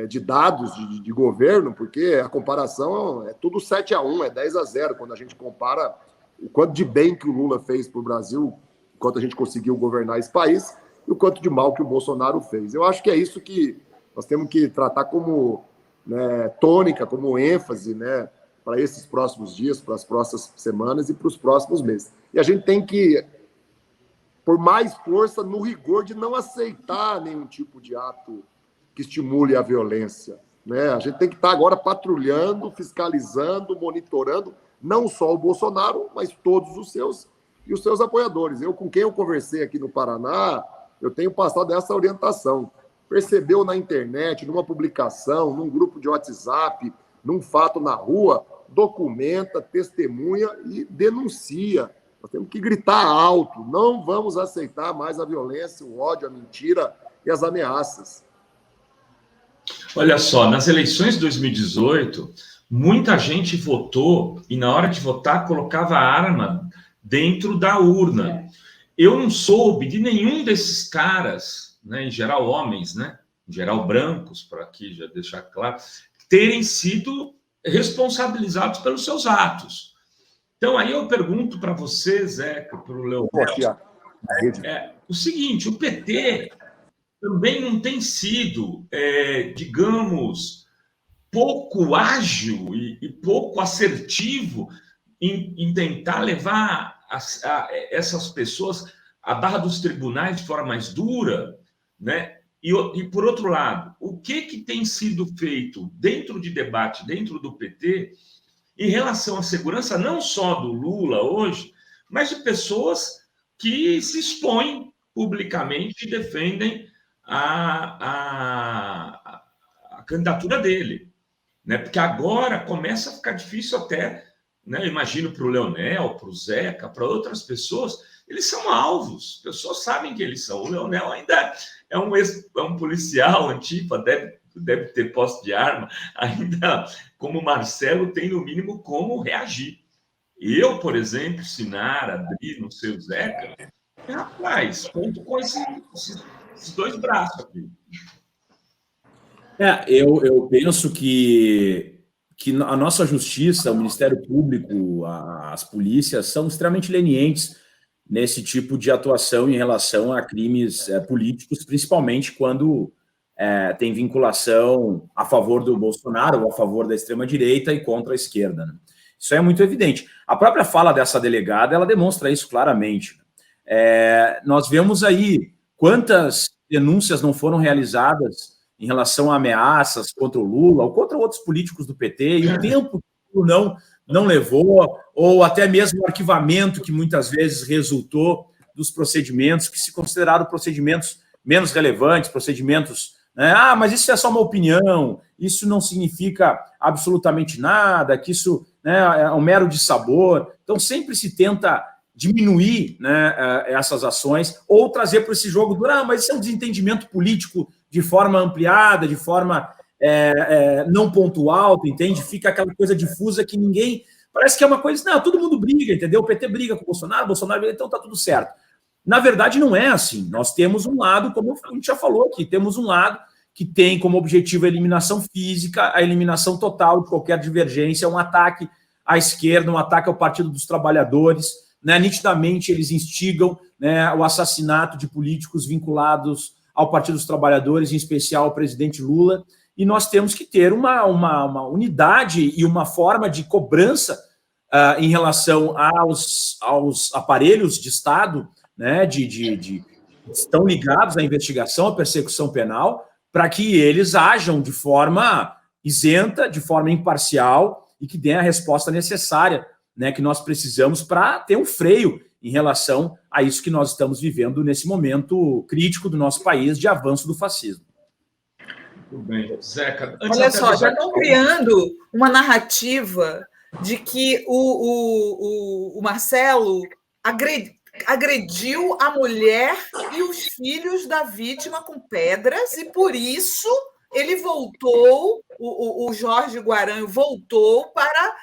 de dados de governo, porque a comparação é tudo 7-1, é 10-0, quando a gente compara o quanto de bem que o Lula fez para o Brasil, o quanto a gente conseguiu governar esse país, e o quanto de mal que o Bolsonaro fez. Eu acho que é isso que nós temos que tratar como, né, tônica, como ênfase, né, para esses próximos dias, para as próximas semanas e para os próximos meses. E a gente tem que pôr mais força no rigor de não aceitar nenhum tipo de ato que estimule a violência, né? A gente tem que estar agora patrulhando, fiscalizando, monitorando, não só o Bolsonaro, mas todos os seus e os seus apoiadores. Eu, com quem eu conversei aqui no Paraná, eu tenho passado essa orientação. Percebeu na internet, numa publicação, num grupo de WhatsApp, num fato na rua, documenta, testemunha e denuncia. Nós temos que gritar alto. Não vamos aceitar mais a violência, o ódio, a mentira e as ameaças. Olha só, nas eleições de 2018, muita gente votou e na hora de votar colocava a arma dentro da urna. Eu não soube de nenhum desses caras, né, em geral homens, né, em geral brancos, para aqui já deixar claro, terem sido responsabilizados pelos seus atos. Então, aí eu pergunto para você, Zeca, para o Leonel, o seguinte, o PT também não tem sido, digamos, pouco ágil e pouco assertivo em tentar levar essas pessoas à barra dos tribunais de forma mais dura, né? E, por outro lado, o que tem sido feito dentro de debate, dentro do PT, em relação à segurança não só do Lula hoje, mas de pessoas que se expõem publicamente e defendem a candidatura dele, né? Porque agora começa a ficar difícil até, né? Imagino para o Leonel, para o Zeca, para outras pessoas, eles são alvos, as pessoas sabem que eles são. O Leonel ainda é um policial, antifa, deve ter posse de arma, ainda como o Marcelo tem no mínimo como reagir. Eu, por exemplo, Sinara, Adri, não sei o Zeca, rapaz, conto com esses dois braços aqui. Eu penso que a nossa justiça, o Ministério Público, as polícias são extremamente lenientes nesse tipo de atuação em relação a crimes políticos, principalmente quando tem vinculação a favor do Bolsonaro ou a favor da extrema-direita e contra a esquerda, né? Isso é muito evidente. A própria fala dessa delegada, ela demonstra isso claramente. Nós vemos aí quantas denúncias não foram realizadas em relação a ameaças contra o Lula ou contra outros políticos do PT, e o tempo que o Lula não levou, ou até mesmo o arquivamento que muitas vezes resultou dos procedimentos que se consideraram procedimentos menos relevantes, procedimentos, né? Mas isso é só uma opinião, isso não significa absolutamente nada, que isso, né, é um mero dissabor. Então, sempre se tenta diminuir, né, essas ações, ou trazer para esse jogo do, mas isso é um desentendimento político de forma ampliada, de forma não pontual, entende? Fica aquela coisa difusa que ninguém... Parece que é uma coisa... Não, todo mundo briga, entendeu? O PT briga com o Bolsonaro briga, então tá tudo certo. Na verdade, não é assim. Nós temos um lado, como a gente já falou aqui, temos um lado que tem como objetivo a eliminação física, a eliminação total de qualquer divergência, um ataque à esquerda, um ataque ao Partido dos Trabalhadores, né? Nitidamente eles instigam, né, o assassinato de políticos vinculados ao Partido dos Trabalhadores, em especial ao presidente Lula, e nós temos que ter uma unidade e uma forma de cobrança em relação aos aparelhos de Estado, né, estão ligados à investigação, à persecução penal, para que eles ajam de forma isenta, de forma imparcial e que dêem a resposta necessária, né, que nós precisamos para ter um freio em relação a isso que nós estamos vivendo nesse momento crítico do nosso país de avanço do fascismo. Tudo bem. Zeca, olha só, já estão criando uma narrativa de que o Marcelo agrediu a mulher e os filhos da vítima com pedras e, por isso, ele voltou, o Jorge Guaranho voltou para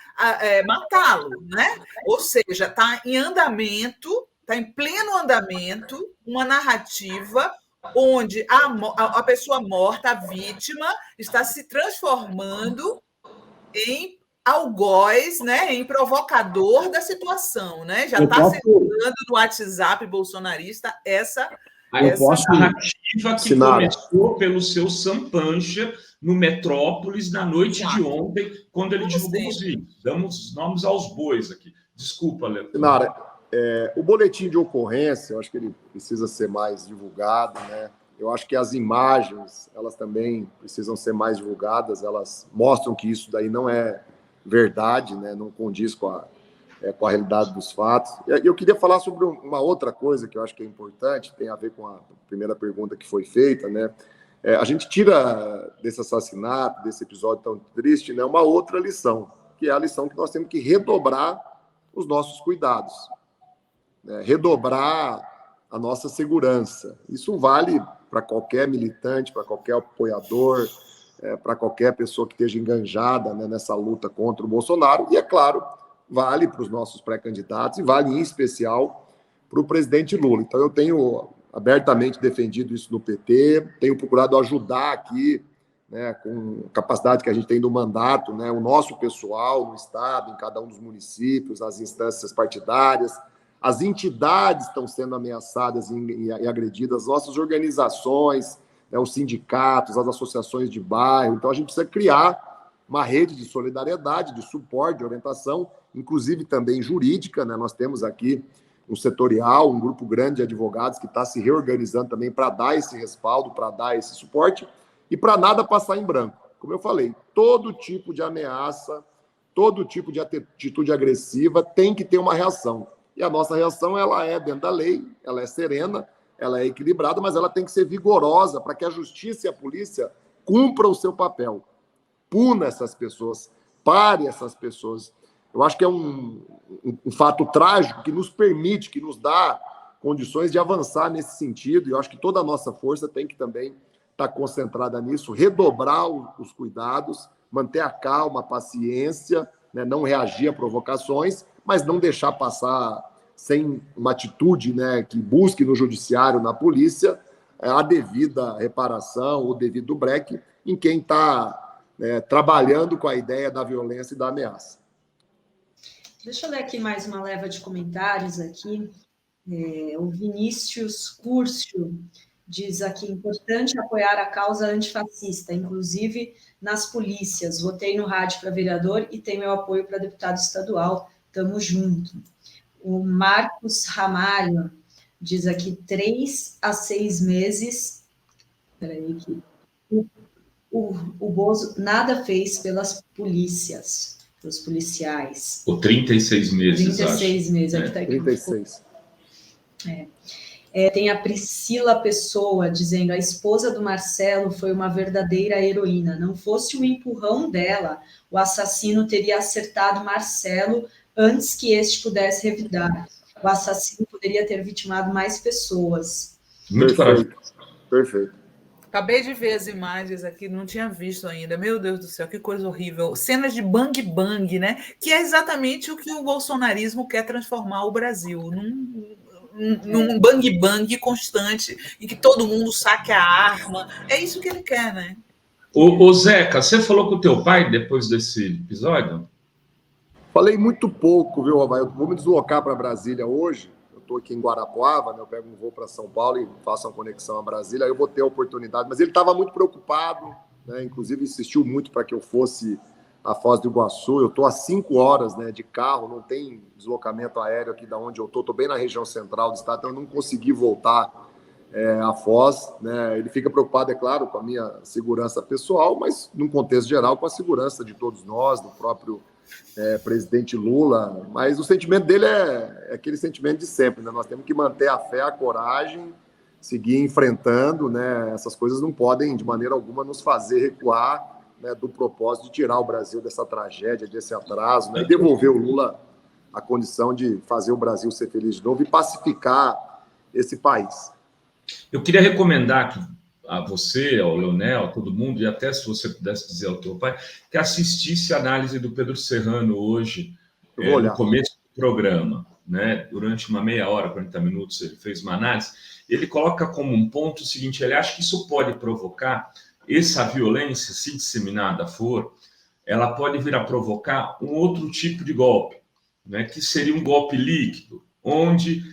matá-lo, né? Ou seja, está em andamento, está em pleno andamento, uma narrativa onde a pessoa morta, a vítima, está se transformando em algoz, né, em provocador da situação, né? Já está circulando no WhatsApp bolsonarista essa narrativa que começou pelo seu Sampancha no Metrópolis na noite de ontem, quando ele divulgou os vídeos. Damos nomes aos bois aqui. Desculpa, Léo. Sinara, o boletim de ocorrência, eu acho que ele precisa ser mais divulgado, né? Eu acho que as imagens, elas também precisam ser mais divulgadas, elas mostram que isso daí não é verdade, né? Não condiz com a realidade dos fatos. E eu queria falar sobre uma outra coisa que eu acho que é importante, tem a ver com a primeira pergunta que foi feita, né? A gente tira desse assassinato, desse episódio tão triste, né, uma outra lição, que é a lição que nós temos que redobrar os nossos cuidados, né? Redobrar a nossa segurança. Isso vale para qualquer militante, para qualquer apoiador, para qualquer pessoa que esteja enganjada, né, nessa luta contra o Bolsonaro, e, é claro, vale para os nossos pré-candidatos e vale, em especial, para o presidente Lula. Então, eu tenho abertamente defendido isso no PT, tenho procurado ajudar aqui, né, com a capacidade que a gente tem do mandato, né, o nosso pessoal no Estado, em cada um dos municípios, as instâncias partidárias, as entidades estão sendo ameaçadas e agredidas, as nossas organizações, né, os sindicatos, as associações de bairro. Então, a gente precisa criar uma rede de solidariedade, de suporte, de orientação, inclusive também jurídica, né? Nós temos aqui um setorial, um grupo grande de advogados que está se reorganizando também para dar esse respaldo, para dar esse suporte e para nada passar em branco. Como eu falei, todo tipo de ameaça, todo tipo de atitude agressiva tem que ter uma reação. E a nossa reação, ela é dentro da lei, ela é serena, ela é equilibrada, mas ela tem que ser vigorosa para que a justiça e a polícia cumpram o seu papel. Puna essas pessoas, pare essas pessoas. Eu acho que é um fato trágico que nos permite, que nos dá condições de avançar nesse sentido, e eu acho que toda a nossa força tem que também estar concentrada nisso, redobrar os cuidados, manter a calma, a paciência, né, não reagir a provocações, mas não deixar passar sem uma atitude, né, que busque no judiciário, na polícia, a devida reparação, o devido breque em quem está trabalhando com a ideia da violência e da ameaça. Deixa eu ler aqui mais uma leva de comentários aqui. O Vinícius Curcio diz aqui, importante apoiar a causa antifascista, inclusive nas polícias. Votei no rádio para vereador e tenho meu apoio para deputado estadual. Tamo junto. O Marcos Ramalho diz aqui 3 a 6 meses. Espera aí que O Bozo nada fez pelas polícias, pelos policiais. Por 36 meses, 36 acho. meses, aqui tá aqui. 36. Tem a Priscila Pessoa dizendo: a esposa do Marcelo foi uma verdadeira heroína. Não fosse o empurrão dela, o assassino teria acertado Marcelo antes que este pudesse revidar. O assassino poderia ter vitimado mais pessoas. Muito Perfeito. Perfeito. Acabei de ver as imagens aqui, não tinha visto ainda. Meu Deus do céu, que coisa horrível. Cenas de bang bang, né? Que é exatamente o que o bolsonarismo quer transformar o Brasil. Num bang bang constante, em que todo mundo saque a arma. É isso que ele quer, né? Ô Zeca, você falou com o teu pai depois desse episódio? Falei muito pouco, viu, Romain? Eu vou me deslocar para Brasília hoje. Eu estou aqui em Guarapuava, né? Eu pego um voo para São Paulo e faço uma conexão a Brasília. Aí eu vou ter a oportunidade. Mas ele estava muito preocupado, né? Inclusive insistiu muito para que eu fosse à Foz do Iguaçu. Eu estou a 5 horas, né, de carro, não tem deslocamento aéreo aqui da onde eu estou bem na região central do estado, então eu não consegui voltar à Foz, né? Ele fica preocupado, é claro, com a minha segurança pessoal, mas num contexto geral com a segurança de todos nós, do próprio presidente Lula, mas o sentimento dele é aquele sentimento de sempre, né? Nós temos que manter a fé, a coragem, seguir enfrentando, né? Essas coisas não podem de maneira alguma nos fazer recuar, né, do propósito de tirar o Brasil dessa tragédia, desse atraso, né, devolver o Lula a condição de fazer o Brasil ser feliz de novo e pacificar esse país. Eu queria recomendar a você, ao Leonel, a todo mundo, e até se você pudesse dizer ao teu pai, que assistisse a análise do Pedro Serrano hoje, no começo do programa, né, durante uma meia hora, 40 minutos, ele fez uma análise. Ele coloca como um ponto o seguinte: ele acha que isso pode provocar essa violência, se disseminada for, ela pode vir a provocar um outro tipo de golpe, né, que seria um golpe líquido, onde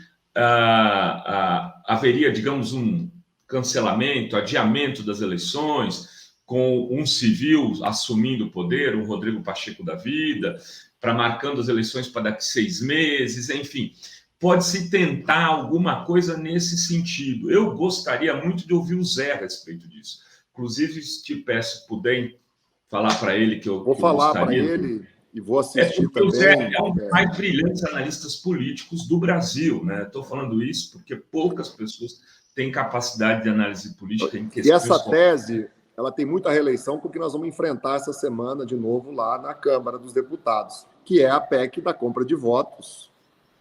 haveria, digamos, um cancelamento, adiamento das eleições, com um civil assumindo o poder, um Rodrigo Pacheco da vida, para marcando as eleições para daqui 6 meses, enfim. Pode-se tentar alguma coisa nesse sentido. Eu gostaria muito de ouvir o Zé a respeito disso. Inclusive, te peço, se puder falar para ele que eu vou falar para ele e vou assistir também. O Zé é um dos mais brilhantes analistas políticos do Brasil, né? Estou falando isso porque poucas pessoas têm capacidade de análise política em questões. E essa tese, ela tem muita reeleição, porque nós vamos enfrentar essa semana de novo lá na Câmara dos Deputados, que é a PEC da compra de votos,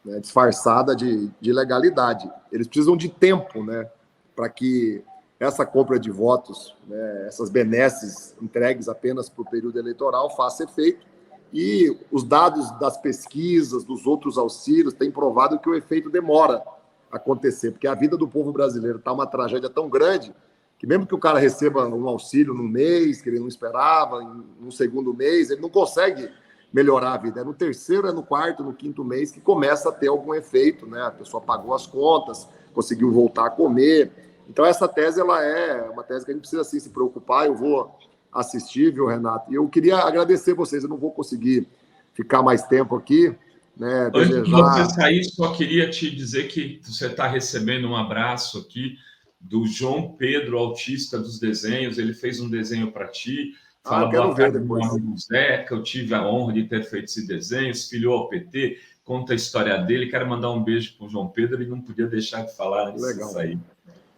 né, disfarçada de legalidade. Eles precisam de tempo, né, para que essa compra de votos, né, essas benesses entregues apenas para o período eleitoral faça efeito. E os dados das pesquisas, dos outros auxílios, têm provado que o efeito demora a acontecer, porque a vida do povo brasileiro está uma tragédia tão grande que mesmo que o cara receba um auxílio num mês, que ele não esperava, no segundo mês, ele não consegue melhorar a vida. É no terceiro, é no quarto, no quinto mês que começa a ter algum efeito, né? A pessoa pagou as contas, conseguiu voltar a comer. Então, essa tese, ela é uma tese que a gente precisa, sim, se preocupar. Eu vou assistir, viu, Renato? E eu queria agradecer vocês, eu não vou conseguir ficar mais tempo aqui, né? Antes de você sair, só queria te dizer que você está recebendo um abraço aqui do João Pedro, autista dos desenhos. Ele fez um desenho para ti. Fala, quero boa ver tarde, depois. meu amigo Zeca. Eu tive a honra de ter feito esse desenho, se filiou ao PT, conta a história dele. Quero mandar um beijo para o João Pedro, ele não podia deixar de falar antes de sair.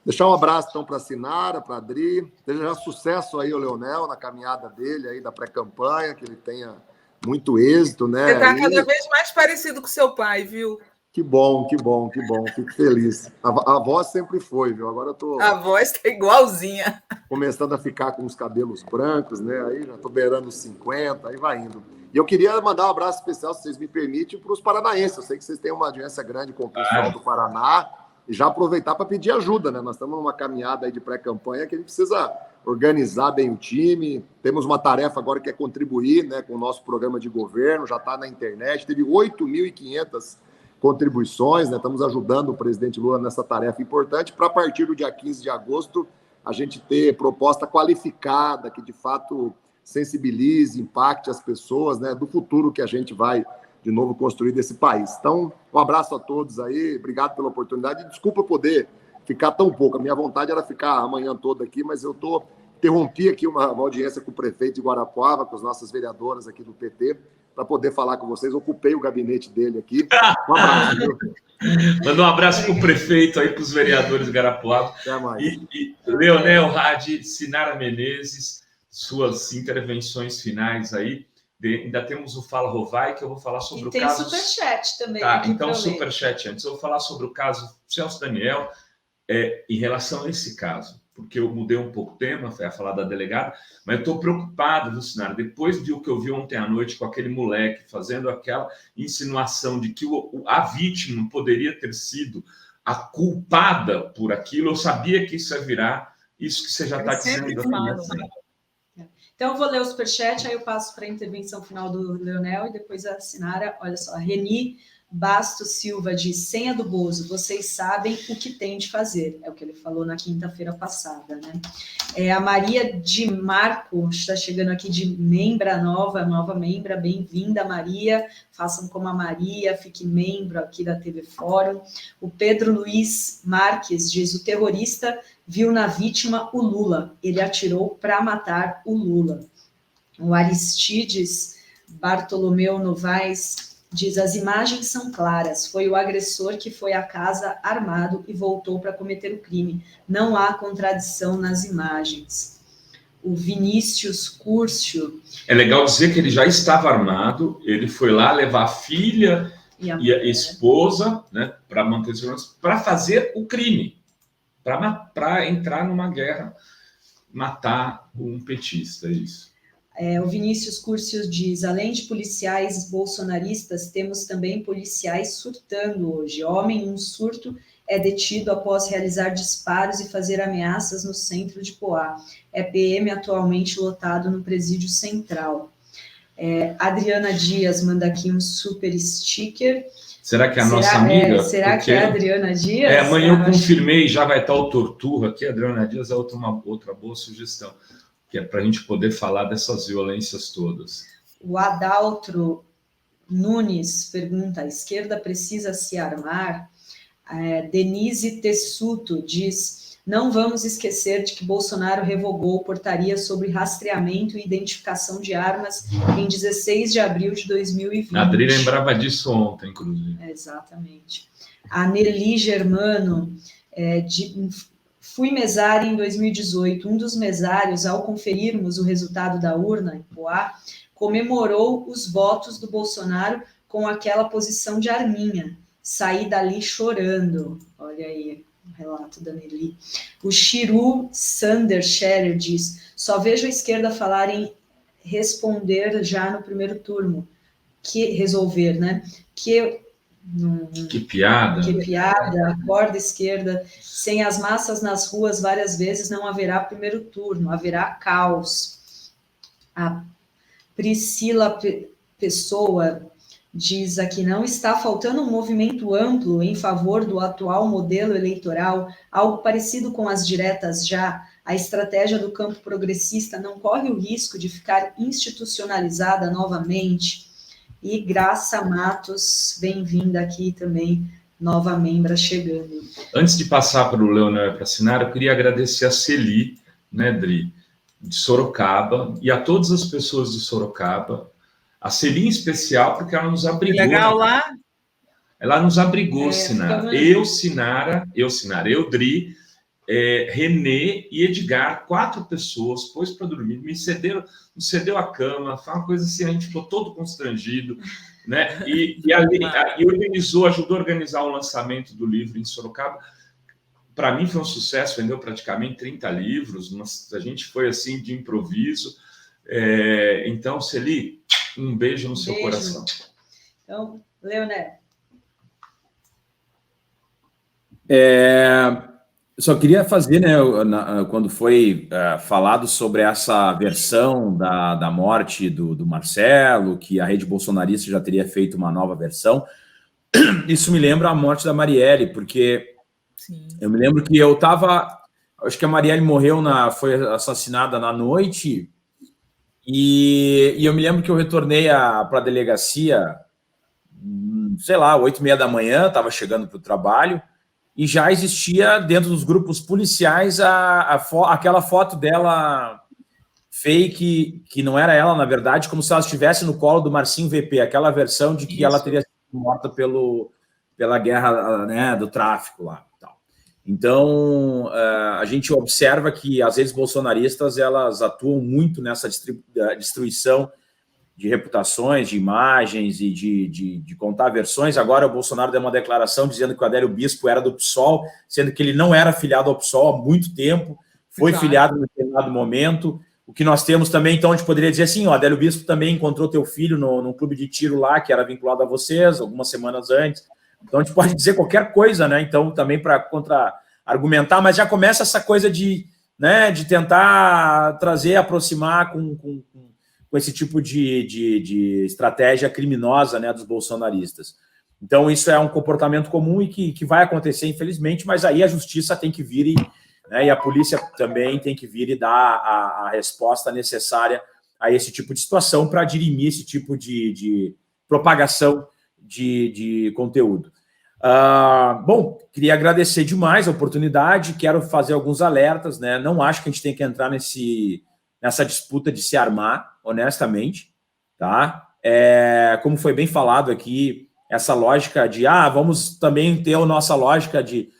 Deixar um abraço, então, para a Sinara, para a Adri. Desejar sucesso aí ao Leonel na caminhada dele, aí da pré-campanha, que ele tenha muito êxito, né? Você está cada vez mais parecido com seu pai, viu? Que bom, que bom, que bom. Fico feliz. A voz sempre foi, viu? Agora eu tô... A voz está igualzinha. Começando a ficar com os cabelos brancos, né? Aí já tô beirando os 50, aí vai indo. E eu queria mandar um abraço especial, se vocês me permitem, para os paranaenses. Eu sei que vocês têm uma audiência grande com o pessoal do Paraná. E já aproveitar para pedir ajuda, né? Nós estamos numa caminhada aí de pré-campanha que a gente precisa organizar bem o time. Temos uma tarefa agora que é contribuir, né, com o nosso programa de governo, já está na internet. Teve 8.500 contribuições, né? Estamos ajudando o presidente Lula nessa tarefa importante para, a partir do dia 15 de agosto, a gente ter proposta qualificada, que de fato sensibilize, impacte as pessoas, né, do futuro que a gente vai de novo construir desse país. Então, um abraço a todos aí, obrigado pela oportunidade e desculpa poder ficar tão pouco. A minha vontade era ficar a manhã toda aqui, mas eu estou interrompi aqui uma audiência com o prefeito de Guarapuava, com as nossas vereadoras aqui do PT, para poder falar com vocês. Ocupei o gabinete dele aqui. Um abraço. Viu? Manda um abraço para o prefeito aí, para os vereadores de Guarapuava. Até mais. E Leonel Hadi, Sinara Menezes, suas intervenções finais aí. Ainda temos o Fala Rovai, que eu vou falar sobre o caso... tem superchat também. Tá, então superchat antes. Eu vou falar sobre o caso Celso Daniel, em relação a esse caso, porque eu mudei um pouco o tema, foi a falar da delegada, mas eu estou preocupado, viu, Sinara? Depois do que eu vi ontem à noite com aquele moleque fazendo aquela insinuação de que a vítima poderia ter sido a culpada por aquilo, eu sabia que isso ia virar isso que você já está dizendo. Então, eu vou ler o superchat, aí eu passo para a intervenção final do Leonel e depois a Sinara. Olha só, a Reni Bastos Silva diz: senha do Bozo, vocês sabem o que tem de fazer. É o que ele falou na quinta-feira passada, né? A Maria de Marco está chegando aqui de nova membra. Bem-vinda, Maria. Façam como a Maria, fique membro aqui da TV Fórum. O Pedro Luiz Marques diz: o terrorista viu na vítima o Lula. Ele atirou para matar o Lula. O Aristides Bartolomeu Novaes diz: as imagens são claras. Foi o agressor que foi à casa armado e voltou para cometer o crime. Não há contradição nas imagens. O Vinícius Curcio. É legal dizer que ele já estava armado, ele foi lá levar a filha e a esposa, né, para manter segurança, para fazer o crime. Para entrar numa guerra, matar um petista, é isso. O Vinícius Curcius diz: além de policiais bolsonaristas, temos também policiais surtando hoje. Homem em um surto é detido após realizar disparos e fazer ameaças no centro de Poá. É PM atualmente lotado no presídio central. Adriana Dias manda aqui um super sticker. Será que é a nossa amiga? Será que é a Adriana Dias? Amanhã eu confirmei, já vai estar o Torturra aqui. A Adriana Dias é outra boa sugestão, que é para a gente poder falar dessas violências todas. O Adaltro Nunes pergunta: a esquerda precisa se armar? Denise Tessuto diz: não vamos esquecer de que Bolsonaro revogou portaria sobre rastreamento e identificação de armas em 16 de abril de 2020. A Adri lembrava disso ontem, inclusive. Exatamente. A Nelly Germano fui mesária em 2018. Um dos mesários, ao conferirmos o resultado da urna em Poá, comemorou os votos do Bolsonaro com aquela posição de arminha. Saí dali chorando. Olha aí o relato da Nelly. O Chiru Sander Scherer diz: só vejo a esquerda falar em responder já no primeiro turno. Que resolver, né? Que piada. Que piada, acorda esquerda. Sem as massas nas ruas várias vezes não haverá primeiro turno, haverá caos. A Priscila Pessoa diz aqui: não está faltando um movimento amplo em favor do atual modelo eleitoral, algo parecido com as diretas já. A estratégia do campo progressista não corre o risco de ficar institucionalizada novamente. E Graça Matos, bem-vinda aqui também, nova membra chegando. Antes de passar para o Leonel e para a Sinara, eu queria agradecer a Celi, né, Dri, de Sorocaba, e a todas as pessoas de Sorocaba. A Celi em especial, porque ela nos abrigou. Legal lá? Ela nos abrigou, Sinara. Eu, Dri, Renê e Edgar, 4 pessoas, pôs para dormir, me cedeu a cama, foi uma coisa assim, a gente ficou todo constrangido, né? E ajudou a organizar o lançamento do livro em Sorocaba. Para mim foi um sucesso, vendeu praticamente 30 livros, a gente foi assim de improviso. Então, Celi, um beijo no seu coração. Então, Leonel. Só queria fazer, né, quando foi falado sobre essa versão da morte do Marcelo, que a rede bolsonarista já teria feito uma nova versão, isso me lembra a morte da Marielle, porque sim, eu me lembro que acho que a Marielle foi assassinada na noite, e eu me lembro que eu retornei para a delegacia, sei lá, 8h30 da manhã, estava chegando para o trabalho, e já existia dentro dos grupos policiais aquela foto dela fake, que não era ela, na verdade, como se ela estivesse no colo do Marcinho VP, aquela versão de que ela teria sido morta pela guerra, né, do tráfico lá. Então, a gente observa que as redes bolsonaristas, elas atuam muito nessa destruição de reputações, de imagens e de contar versões. Agora o Bolsonaro deu uma declaração dizendo que o Adélio Bispo era do PSOL, sendo que ele não era filiado ao PSOL há muito tempo, foi filiado em determinado momento. O que nós temos também, então, a gente poderia dizer assim, o Adélio Bispo também encontrou teu filho num clube de tiro lá, que era vinculado a vocês, algumas semanas antes. Então, a gente pode dizer qualquer coisa, né? Então, também para contra-argumentar, mas já começa essa coisa de tentar trazer, aproximar com esse tipo de estratégia criminosa, né, dos bolsonaristas. Então, isso é um comportamento comum e que vai acontecer, infelizmente, mas aí a justiça tem que vir e a polícia também tem que vir e dar a resposta necessária a esse tipo de situação para dirimir esse tipo de propagação de conteúdo. Bom, queria agradecer demais a oportunidade, quero fazer alguns alertas, né? Não acho que a gente tem que entrar nessa disputa de se armar, honestamente, tá? Como foi bem falado aqui, essa lógica de vamos também ter a nossa lógica de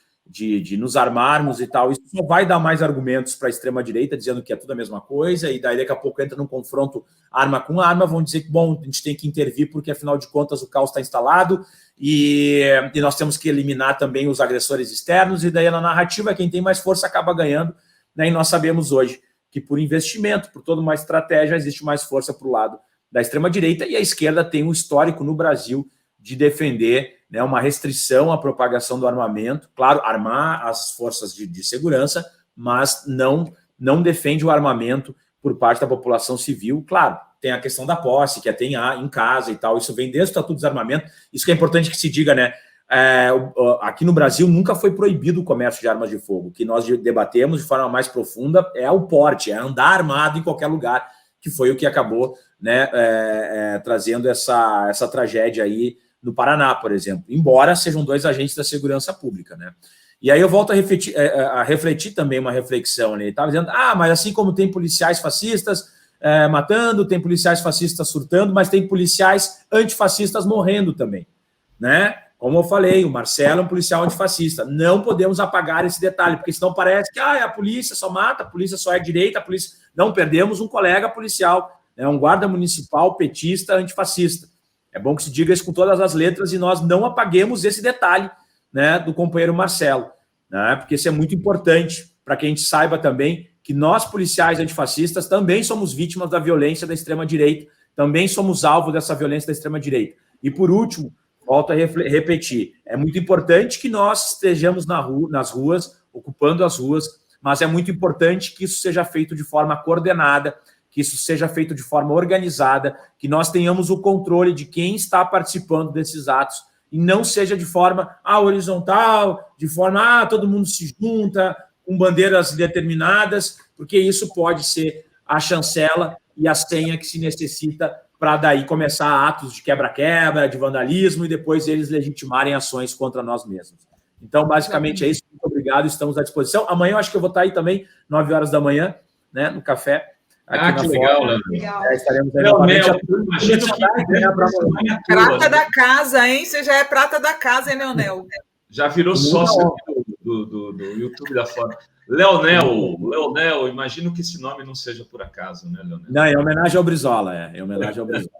nos armarmos e tal, isso só vai dar mais argumentos para a extrema-direita, dizendo que é tudo a mesma coisa, e daí daqui a pouco entra num confronto arma com arma, vão dizer que, bom, a gente tem que intervir porque, afinal de contas, o caos está instalado e nós temos que eliminar também os agressores externos, e daí na narrativa quem tem mais força acaba ganhando, né? E nós sabemos hoje que por investimento, por toda uma estratégia, existe mais força para o lado da extrema-direita, e a esquerda tem um histórico no Brasil de defender, né, uma restrição à propagação do armamento, claro, armar as forças de segurança, mas não defende o armamento por parte da população civil. Claro, tem a questão da posse, que tem em casa e tal, isso vem desde o Estatuto do Desarmamento, isso que é importante que se diga, né? Aqui no Brasil nunca foi proibido o comércio de armas de fogo. O que nós debatemos de forma mais profunda é o porte, é andar armado em qualquer lugar, que foi o que acabou, né, trazendo essa tragédia aí no Paraná, por exemplo, embora sejam 2 agentes da segurança pública, né? E aí eu volto a refletir também uma reflexão ali. Estava dizendo, mas assim como tem policiais fascistas matando, tem policiais fascistas surtando, mas tem policiais antifascistas morrendo também, né? Como eu falei, o Marcelo é um policial antifascista. Não podemos apagar esse detalhe, porque senão parece que a polícia só mata, a polícia só é direita, a polícia... Não, perdemos um colega policial, né, um guarda municipal petista antifascista. É bom que se diga isso com todas as letras e nós não apaguemos esse detalhe, né, do companheiro Marcelo, né, porque isso é muito importante para que a gente saiba também que nós, policiais antifascistas, também somos vítimas da violência da extrema-direita, também somos alvo dessa violência da extrema-direita. E, por último, volto a repetir, é muito importante que nós estejamos nas ruas, ocupando as ruas, mas é muito importante que isso seja feito de forma coordenada, que isso seja feito de forma organizada, que nós tenhamos o controle de quem está participando desses atos e não seja de forma horizontal, de forma todo mundo se junta com bandeiras determinadas, porque isso pode ser a chancela e a senha que se necessita para daí começar atos de quebra-quebra, de vandalismo e depois eles legitimarem ações contra nós mesmos. Então, basicamente é isso. Muito obrigado, estamos à disposição. Amanhã eu acho que eu vou estar aí também, 9 horas da manhã, né, no café. Que legal, Léo. Estaremos aí novamente. Prata da casa, hein? Você já é prata da casa, hein, Leonel? Já virou sócio do YouTube da Fora. Leonel, imagino que esse nome não seja por acaso, né, Leonel? Não, é homenagem ao Brizola, é homenagem ao Brizola.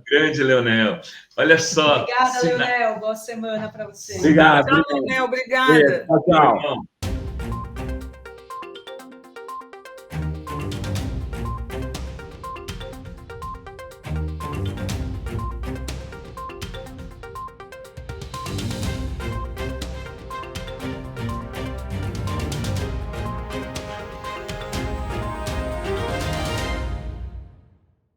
Grande, Leonel. Olha só. Obrigada, Leonel. Boa semana para você. Obrigado. Tchau, Leonel. Obrigada. Tchau.